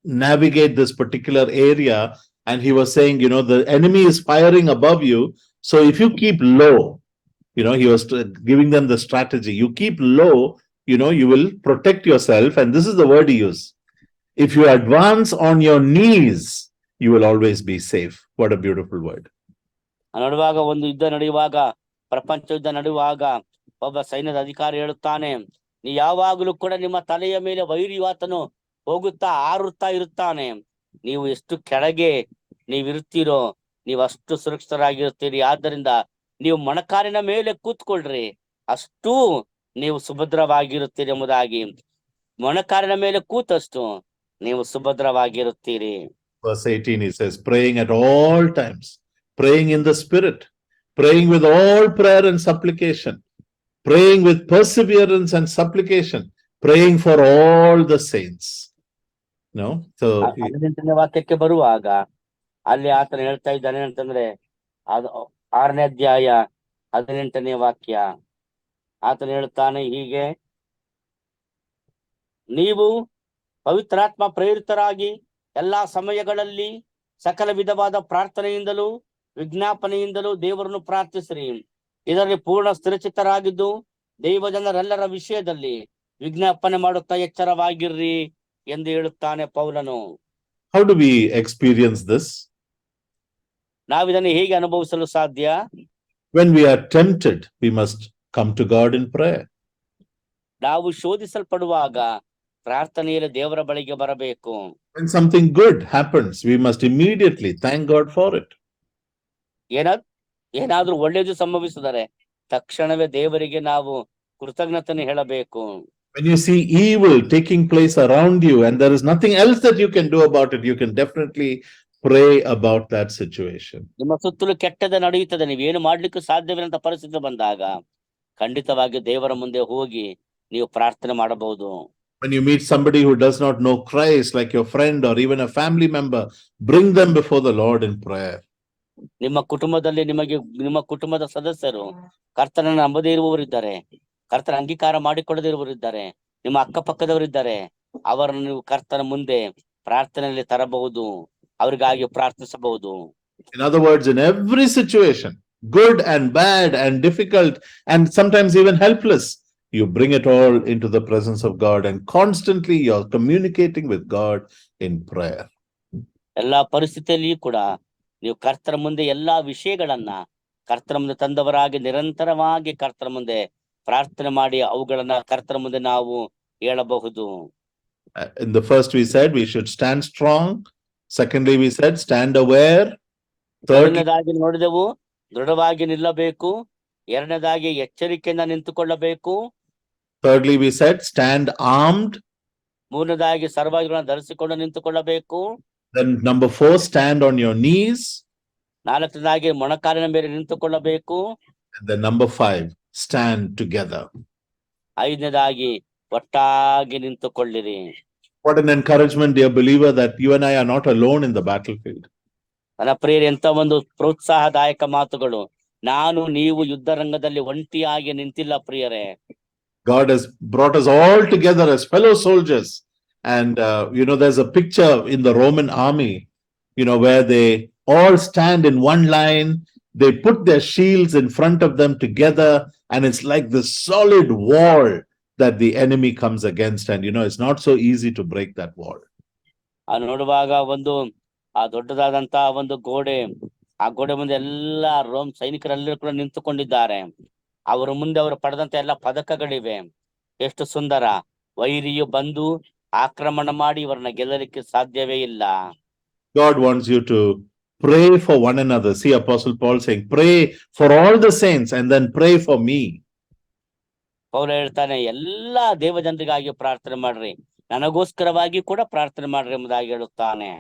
navigate this particular area. And he was saying, the enemy is firing above you. So if you keep low, he was giving them the strategy. You keep low, you will protect yourself. And this is the word he used. If you advance on your knees, you will always be safe. What a beautiful word. ನೋಡುವಾಗ ಒಂದು ಯುದ್ಧ ನಡೆಯುವಾಗ, ಪ್ರಪಂಚ ಯುದ್ಧ ನಡೆಯುವಾಗ ಒಬ್ಬ ಸೈನ್ಯದ ಅಧಿಕಾರಿ ಹೇಳುತ್ತಾನೆ, ನೀ ಯಾವಾಗಲೂ ಕೂಡ ನಿಮ್ಮ ತಲೆಯ ಮೇಲೆ ವೈರಿವಾತನು ಹೋಗುತ್ತಾ ಹಾರುತ್ತಾ ಇರುತ್ತಾನೆ. ನೀವು ಎಷ್ಟು ಕೆಳಗೆ ನೀವಿರ್ತೀರೋ ನೀವು ಅಷ್ಟು ಸುರಕ್ಷಿತರಾಗಿರ್ತೀರಿ. ಆದ್ದರಿಂದ ನೀವು ಮೊಣಕಾಲಿನ ಮೇಲೆ ಕೂತ್ಕೊಳ್ರಿ, ಅಷ್ಟು ನೀವು ಸುಭದ್ರವಾಗಿರುತ್ತೀರಿ ಎಂಬುದಾಗಿ. ಮೊಣಕಾಲಿನ ಮೇಲೆ ಕೂತಷ್ಟು ನೀವು ಸುಭದ್ರವಾಗಿರುತ್ತೀರಿ. Verse 18, he says, praying at all times, praying in the Spirit, praying with all prayer and supplication, praying with perseverance and supplication, praying for all the saints. No? So, 18ನೇ ವಾಕ್ಯಕ್ಕೆ ಬರುವಾಗ ಅಲ್ಲಿ ಆತನ ಹೇಳ್ತಾ ಇದ್ದಾನೆ ಅಂತಂದ್ರೆ, ಅದು 6ನೇ ಅಧ್ಯಾಯ 18ನೇ ವಾಕ್ಯ. ಆತನ ಹೇಳ್ತಾನೆ ಹೀಗೆ, ನೀವು ಪವಿತ್ರಾತ್ಮ ಪ್ರೇರಿತರಾಗಿ ಎಲ್ಲಾ ಸಮಯಗಳಲ್ಲಿ ಸಕಲ ವಿಧವಾದ ಪ್ರಾರ್ಥನೆಯಿಂದಲೂ ವಿಜ್ಞಾಪನೆಯಿಂದಲೂ ದೇವರನ್ನು ಪ್ರಾರ್ಥಿಸಿರಿ. ಇದರಲ್ಲಿ ಪೂರ್ಣ ಸ್ಥಿರಚಿತ್ತರಾಗಿದ್ದು ದೈವಜನರೆಲ್ಲರ ವಿಷಯದಲ್ಲಿ ವಿಜ್ಞಾಪನೆ ಮಾಡುತ್ತಾ ಎಚ್ಚರವಾಗಿರ್ರಿ ಎಂದು ಹೇಳುತ್ತಾನೆ ಪೌಲನು. how do we experience this? ನಾವಿದನ್ನು ಹೇಗೆ ಅನುಭವಿಸಲು ಸಾಧ್ಯ? When we are tempted, we must come to God in prayer. ನಾವು ಶೋಧಿಸಲ್ಪಡುವಾಗ ಪ್ರಾರ್ಥನೆಯಲ್ಲಿ ದೇವರ ಬಳಿಗೆ ಬರಬೇಕು. When something good happens, we must immediately thank God for it. ಏನಾದ್ರೂ ಒಳ್ಳೇದು ಸಂಭವಿಸಿದರೆ ತಕ್ಷಣವೇ ದೇವರಿಗೆ ನಾವು ಕೃತಜ್ಞತೆಯನ್ನು ಹೇಳಬೇಕು. When you see evil taking place around you and there is nothing else that you can do about it, you can definitely pray about that situation. ನಿಮ್ಮ ಸುತ್ತಲೂ ಕೆಟ್ಟದ ನಡೆಯುತ್ತದೆ, ನೀವೇನು ಮಾಡ್ಲಿಕ್ಕೂ ಸಾಧ್ಯವಿಲ್ಲಂತ ಪರಿಸ್ಥಿತಿ ಬಂದಾಗ ಖಂಡಿತವಾಗಿ ದೇವರ ಮುಂದೆ ಹೋಗಿ ನೀವು ಪ್ರಾರ್ಥನೆ ಮಾಡಬಹುದು. When you meet somebody who does not know Christ, like your friend or even a family member, bring them before the Lord in prayer. ನಿಮ್ಮ ಕುಟುಂಬದಲ್ಲಿ ನಿಮ್ಮ ಕುಟುಂಬದ ಸದಸ್ಯರು ಕರ್ತನನ್ನು ನಂಬದೇ ಇರುವವರಿದ್ದಾರೆ, ಕರ್ತನ ಅಂಗೀಕಾರ ಮಾಡಿಕೊಳ್ಳದೇ ಇರುವವರಿದ್ದಾರೆ, ನಿಮ್ಮ ಅಕ್ಕಪಕ್ಕದವರಿದ್ದಾರೆ, ಅವರನ್ನು ನೀವು ಕರ್ತನ ಮುಂದೆ ಪ್ರಾರ್ಥನೆಯಲ್ಲಿ ತರಬಹುದು, ಅವರಿಗಾಗಿ ಪ್ರಾರ್ಥಿಸಬಹುದು. In other words, in every situation, good and bad and difficult and sometimes even helpless, you bring it all into the presence of God and constantly you're communicating with God in prayer. ಎಲ್ಲಾ ಪರಿಸ್ಥಿತಿಯಲ್ಲಿಯೂ ಕೂಡ ನೀವು ಕರ್ತನ ಮುಂದೆ ಎಲ್ಲಾ ವಿಷಯಗಳನ್ನ ಕರ್ತನ ಮುಂದೆ ತಂದವರಾಗಿ ನಿರಂತರವಾಗಿ ಕರ್ತನ ಮುಂದೆ ಪ್ರಾರ್ಥನೆ ಮಾಡಿ ಅವುಗಳನ್ನ ಕರ್ತನ ಮುಂದೆ ನಾವು ಹೇಳಬಹುದು. In the first we said we should stand strong. Secondly we said stand aware. ಮೊದಲನೇದಾಗಿ ನೋಡಿದೆವು ದೃಢವಾಗಿ ನಿಲ್ಲಬೇಕು. ಎರಡನೇದಾಗಿ ಎಚ್ಚರಿಕೆಯಿಂದ ನಿಂತುಕೊಳ್ಳಬೇಕು. Thirdly we said stand armed. ಮೂರನೇದಾಗಿ ಸರ್ವಾಯುಧಗಳನ್ನು ಧರಿಸಿಕೊಂಡು ನಿಂತುಕೊಳ್ಳಬೇಕು. Then number 4, stand on your knees. ನಾಲ್ಕನೇದಾಗಿ ಮೊಣಕಾಲಿನ ಮೇಲೆ ನಿಂತುಕೊಳ್ಳಬೇಕು. And then number 5, stand together. ಐದನೇದಾಗಿ ಒಟ್ಟಾಗಿ ನಿಂತುಕೊಳ್ಳಿರಿ. What an encouragement, dear believer, that you and I are not alone in the battlefield. ನನ್ನ ಪ್ರಿಯರೇ, ಎಂತ ಒಂದು ಪ್ರೋತ್ಸಾಹದಾಯಕ ಮಾತುಗಳು. ನಾನು ನೀವು ಯುದ್ಧ ರಂಗದಲ್ಲಿ ಒಂಟಿಯಾಗಿ ನಿಂತಿಲ್ಲ ಪ್ರಿಯರೇ. God has brought us all together as fellow soldiers. And, there's a picture in the Roman army, where they all stand in one line. They put their shields in front of them together. And it's like this solid wall that the enemy comes against. And, it's not so easy to break that wall. ನೋಡುವಾಗ ಆ ದೊಡ್ಡದಾದಂತ ಒಂದು ಗೋಡೆ, ಆ ಗೋಡೆ ಮುಂದೆ ಎಲ್ಲಾ Rome ಸೈನಿಕರೆಲ್ಲರೂ ಕೂಡ ನಿಂತುಕೊಂಡಿದ್ದಾರೆ. ಅವರ ಮುಂದೆ ಅವರು ಪಡೆದಂತ ಎಲ್ಲ ಪದಕಗಳಿವೆ. ಎಷ್ಟು ಸುಂದರ. ವೈರಿಯು ಬಂದು ಆಕ್ರಮಣ ಮಾಡಿ ಇವರನ್ನ ಗೆಲ್ಲಲಿಕ್ಕೆ ಸಾಧ್ಯವೇ ಇಲ್ಲ. God wants you to pray for one another. See Apostle Paul saying, pray for all the saints and then pray for me. ಪೌಲ ಹೇಳ್ತಾನೆ, ಎಲ್ಲಾ ದೇವಜನರಿಗಾಗಿ ಪ್ರಾರ್ಥನೆ ಮಾಡ್ರಿ, ನನಗೋಸ್ಕರವಾಗಿ ಕೂಡ ಪ್ರಾರ್ಥನೆ ಮಾಡ್ರಿ ಎಂಬುದಾಗಿ ಹೇಳುತ್ತಾನೆ.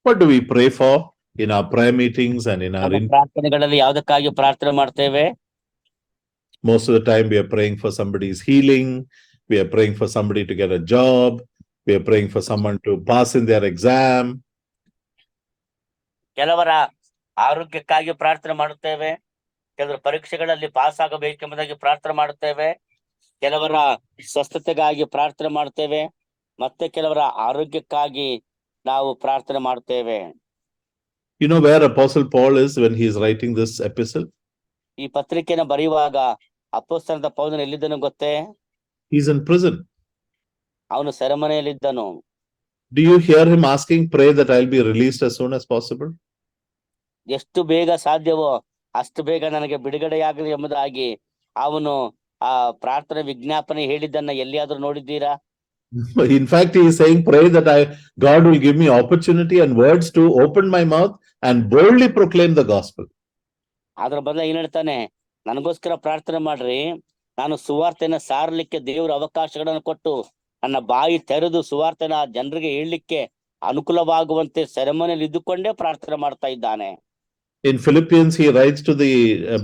What do we pray for in our prayer meetings and in our ಪ್ರಾರ್ಥನೆಗಳಲ್ಲಿ ಯಾವುದಕ್ಕಾಗಿ ಪ್ರಾರ್ಥನೆ ಮಾಡ್ತೇವೆ? Most of the time we are praying for somebody's healing. We are praying for somebody to get a job. We are praying for someone to pass in their exam. ಕೆಲವರ ಆರೋಗ್ಯಕ್ಕಾಗಿ ಪ್ರಾರ್ಥನೆ ಮಾಡುತ್ತೇವೆ, ಕೆಲವರು ಪರೀಕ್ಷೆಗಳಲ್ಲಿ pass ಆಗಬೇಕೆಂಬುದಾಗಿ ಪ್ರಾರ್ಥನೆ ಮಾಡುತ್ತೇವೆ, ಕೆಲವರ ಸ್ವಸ್ಥತೆಗಾಗಿ ಪ್ರಾರ್ಥನೆ ಮಾಡುತ್ತೇವೆ, ಮತ್ತೆ ಕೆಲವರ ಆರೋಗ್ಯಕ್ಕಾಗಿ ನಾವು ಪ್ರಾರ್ಥನೆ ಮಾಡುತ್ತೇವೆ. You know where Apostle Paul is when he is writing this epistle? ಈ ಪತ್ರಿಕೆಯನ್ನು ಬರೆಯುವಾಗ ಅಪೊಸ್ತಲನಾದ ಪೌಲನು ಎಲ್ಲಿದ್ದನು ಗೊತ್ತೇ? He's in prison. ಅವನು ಸೆರೆಮನೆಯಲ್ಲಿದ್ದನು. Do you hear him asking, pray that I'll be released as soon as possible? ಎಷ್ಟು ಬೇಗ ಸಾಧ್ಯವೋ ಅಷ್ಟು ಬೇಗ ನನಗೆ ಬಿಡುಗಡೆಯಾಗಲಿ ಎಂಬುದಾಗಿ ಅವನು ಆ ಪ್ರಾರ್ಥನೆ ವಿಜ್ಞಾಪನೆ ಹೇಳಿದ್ದನ್ನ ಎಲ್ಲಿಯಾದ್ರೂ ನೋಡಿದ್ದೀರಾ? In fact, he is saying, pray that God will give me opportunity and words to open my mouth and boldly proclaim the gospel. ಅದ್ರ ಬದಲ ಏನ್ ಹೇಳ್ತಾನೆ, ನನಗೋಸ್ಕರ ಪ್ರಾರ್ಥನೆ ಮಾಡ್ರಿ, ನಾನು ಸುವಾರ್ತೆನ ಸಾರಲಿಕ್ಕೆ ದೇವ್ರ ಅವಕಾಶಗಳನ್ನು ಕೊಟ್ಟು ನನ್ನ ಬಾಯಿ ತೆರೆದು ಸುವಾರ್ತೆನ ಜನರಿಗೆ ಹೇಳಲಿಕ್ಕೆ ಅನುಕೂಲವಾಗುವಂತೆ ಸೆರೆಮನಿಯಲ್ಲಿ ಇದ್ದುಕೊಂಡೇ ಪ್ರಾರ್ಥನೆ ಮಾಡ್ತಾ ಇದ್ದಾನೆ. In Philippians, he writes to the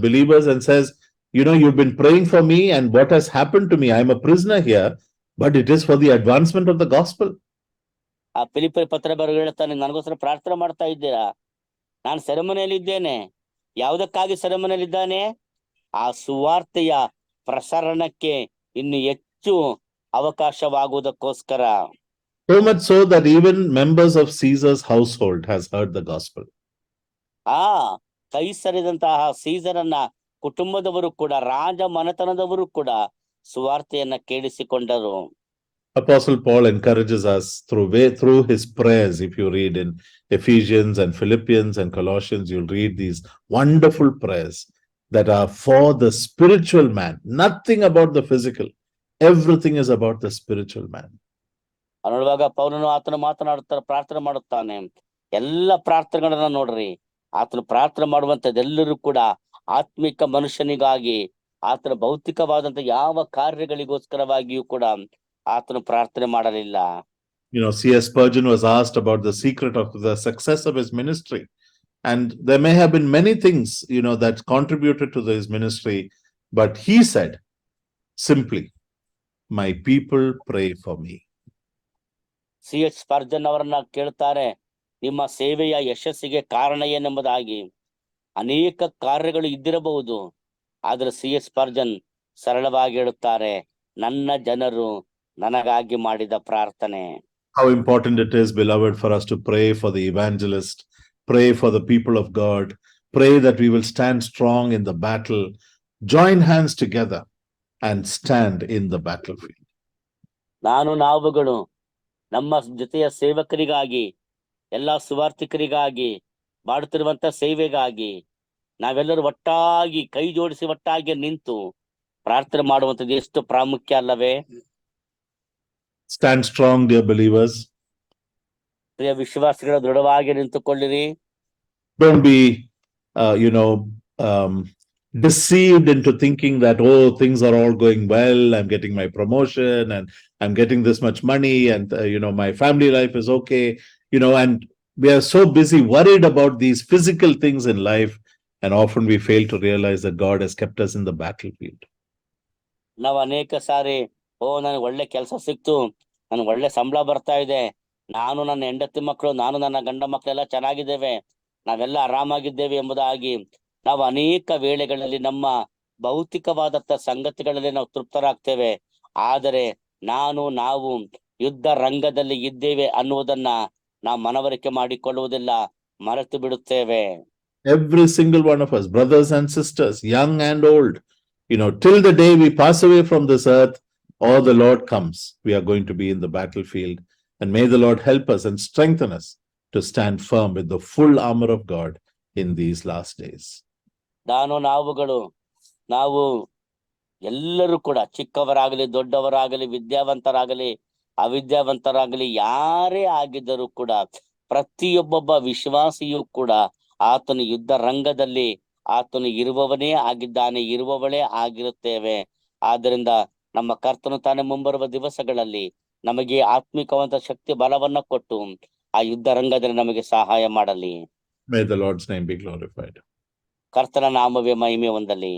believers and says, you know, you've been praying for me, and what has happened to me, I'm a prisoner here, but it is for the advancement of the gospel. ಆ ಫಿಲಿಪ್ಪಿ ಪತ್ರ ಬರೆದು ಹೇಳ್ತಾನೆ, ನನಗೋಸ್ಕರ ಪ್ರಾರ್ಥನೆ ಮಾಡ್ತಾ ಇದ್ದೀರಾ, ನಾನು ಸೆರೆಮನೆಯಲ್ಲಿ ಇದ್ದೇನೆ. ಯಾವುದಕ್ಕಾಗಿ ಸೆರೆಮನೆಯಲ್ಲಿ ಇದ್ದಾನೆ? ಆ ಸುವಾರ್ತೆಯ ಪ್ರಸರಣಕ್ಕೆ ಇನ್ನು ಹೆಚ್ಚು ಅವಕಾಶವಾಗುವುದಕ್ಕೋಸ್ಕರ. So much so that even members of Caesar's household has heard the gospel. ಆ ಕೈಸರಿದಂತಹ ಸೀಸರನ್ನ ಕುಟುಂಬದವರು ಕೂಡ, ರಾಜ ಮನೆತನದವರು ಕೂಡ ಸುವಾರ್ತೆಯನ್ನ ಕೇಳಿಸಿಕೊಂಡರು. Apostle Paul encourages us through his prayers. If you read in Ephesians and Philippians and Colossians, you'll read these wonderful prayers that are for the spiritual man. Nothing about the physical. Everything is about the spiritual man. ನೋಡುವಾಗ ಪೌಲನು ಆತನು ಪ್ರಾರ್ಥನೆ ಮಾಡುತ್ತಾನೆ. ಎಲ್ಲ ಪ್ರಾರ್ಥನೆಗಳನ್ನ ನೋಡ್ರಿ, ಆತನು ಪ್ರಾರ್ಥನೆ ಮಾಡುವಂತದ್ದೆಲ್ಲರೂ ಕೂಡ ಆತ್ಮಿಕ ಮನುಷ್ಯನಿಗಾಗಿ, ಆತನ ಭೌತಿಕವಾದಂತ ಯಾವ ಕಾರ್ಯಗಳಿಗೋಸ್ಕರವಾಗಿಯೂ ಕೂಡ ಆತನು ಪ್ರಾರ್ಥನೆ ಮಾಡಲಿಲ್ಲ. You know, C.S. Spurgeon was asked about the secret of the success of his ministry. And there may have been many things, you know, that contributed to his ministry. But he said, simply, my people pray for me. C.H. ಸ್ಪರ್ಜನ್ ಅವರನ್ನ ಕೇಳ್ತಾರೆ, ನಿಮ್ಮ ಸೇವೆಯ ಯಶಸ್ಸಿಗೆ ಕಾರಣ ಏನೆಂಬುದಾಗಿ. ಅನೇಕ ಕಾರ್ಯಗಳು ಇದ್ದಿರಬಹುದು, ಆದ್ರೆ C.H. ಸ್ಪರ್ಜನ್ ಸರಳವಾಗಿ ಹೇಳುತ್ತಾರೆ, ನನ್ನ ಜನರು ನನಗಾಗಿ ಮಾಡಿದ ಪ್ರಾರ್ಥನೆ. How important it is, beloved, for us to pray for the evangelist, pray for the people of God, pray that we will stand strong in the battle, join hands together and stand in the battlefield. ನಾವುಗಳು ನಮ್ಮ ಜೊತೆಯ ಸೇವಕರಿಗಾಗಿ, ಎಲ್ಲಾ ಸುವಾರ್ಥಿಕರಿಗಾಗಿ, ಮಾಡುತ್ತಿರುವಂತ ಸೇವೆಗಾಗಿ ನಾವೆಲ್ಲರೂ ಒಟ್ಟಾಗಿ ಕೈ ಜೋಡಿಸಿ ಒಟ್ಟಾಗಿ ನಿಂತು ಪ್ರಾರ್ಥನೆ ಮಾಡುವಂಥದ್ದು ಎಷ್ಟು ಪ್ರಾಮುಖ್ಯ ಅಲ್ಲವೇ? Stand strong, dear believers. ಪ್ರಿಯ ವಿಶ್ವಾಸಿಗಳ ದೃಢವಾಗಿ ನಿಂತುಕೊಳ್ಳಿರಿ. Don't be, deceived into thinking that, oh, things are all going well, I'm getting my promotion and I'm getting this much money and, my family life is okay, and we are so busy worried about these physical things in life, and often we fail to realize that God has kept us in the battlefield. ನಾವು ಅನೇಕ ಸಾರಿ, ನನಗೆ ಒಳ್ಳೆ ಕೆಲಸ ಸಿಕ್ತು, ನನಗೆ ಒಳ್ಳೆ ಸಂಬಳ ಬರ್ತಾ ಇದೆ, ನಾನು ನನ್ನ ಹೆಂಡತಿ ಮಕ್ಕಳು, ನಾನು ನನ್ನ ಗಂಡ ಮಕ್ಕಳೆಲ್ಲ ಚೆನ್ನಾಗಿದ್ದೇವೆ, ನಾವೆಲ್ಲ ಆರಾಮಾಗಿದ್ದೇವೆ ಎಂಬುದಾಗಿ ನಾವು ಅನೇಕ ವೇಳೆಗಳಲ್ಲಿ ನಮ್ಮ ಭೌತಿಕವಾದಂತ ಸಂಗತಿಗಳಲ್ಲಿ ನಾವು ತೃಪ್ತರಾಗ್ತೇವೆ. ಆದರೆ ನಾವು ಯುದ್ಧ ರಂಗದಲ್ಲಿ ಇದ್ದೇವೆ ಅನ್ನುವುದನ್ನ ನಾವು ಮನವರಿಕೆ ಮಾಡಿಕೊಳ್ಳುವುದಿಲ್ಲ, ಮರೆತು ಬಿಡುತ್ತೇವೆ. Every single one of us, brothers and sisters, young and old, till the day we pass away from this earth or the Lord comes, we are going to be in the battlefield. And may the Lord help us and strengthen us to stand firm with the full armor of God in these last days. ನಾವು ಎಲ್ಲರೂ ಕೂಡ, ಚಿಕ್ಕವರಾಗಲಿ ದೊಡ್ಡವರಾಗಲಿ, ವಿದ್ಯಾವಂತರಾಗಲಿ ಅವಿದ್ಯಾವಂತರಾಗಲಿ, ಯಾರೇ ಆಗಿದ್ದರೂ ಕೂಡ ಪ್ರತಿಯೊಬ್ಬೊಬ್ಬ ವಿಶ್ವಾಸಿಯೂ ಕೂಡ ಆತನು ಯುದ್ಧ ರಂಗದಲ್ಲಿ ಆತನು ಇರುವವನೇ ಆಗಿದ್ದಾನೆ, ಇರುವವಳೇ ಆಗಿರುತ್ತೇವೆ. ಆದ್ದರಿಂದ ನಮ್ಮ ಕರ್ತನು ತಾನೇ ಮುಂಬರುವ ದಿವಸಗಳಲ್ಲಿ ನಮಗೆ ಆತ್ಮಿಕವಂತ ಶಕ್ತಿ ಬಲವನ್ನ ಕೊಟ್ಟು ಆ ಯುದ್ಧ ರಂಗದಲ್ಲಿ ನಮಗೆ ಸಹಾಯ ಮಾಡಲಿ. May the Lord's name be glorified. ಕರ್ತನ ನಾಮವೇ ಮಹಿಮೆ ಹೊಂದಲಿ.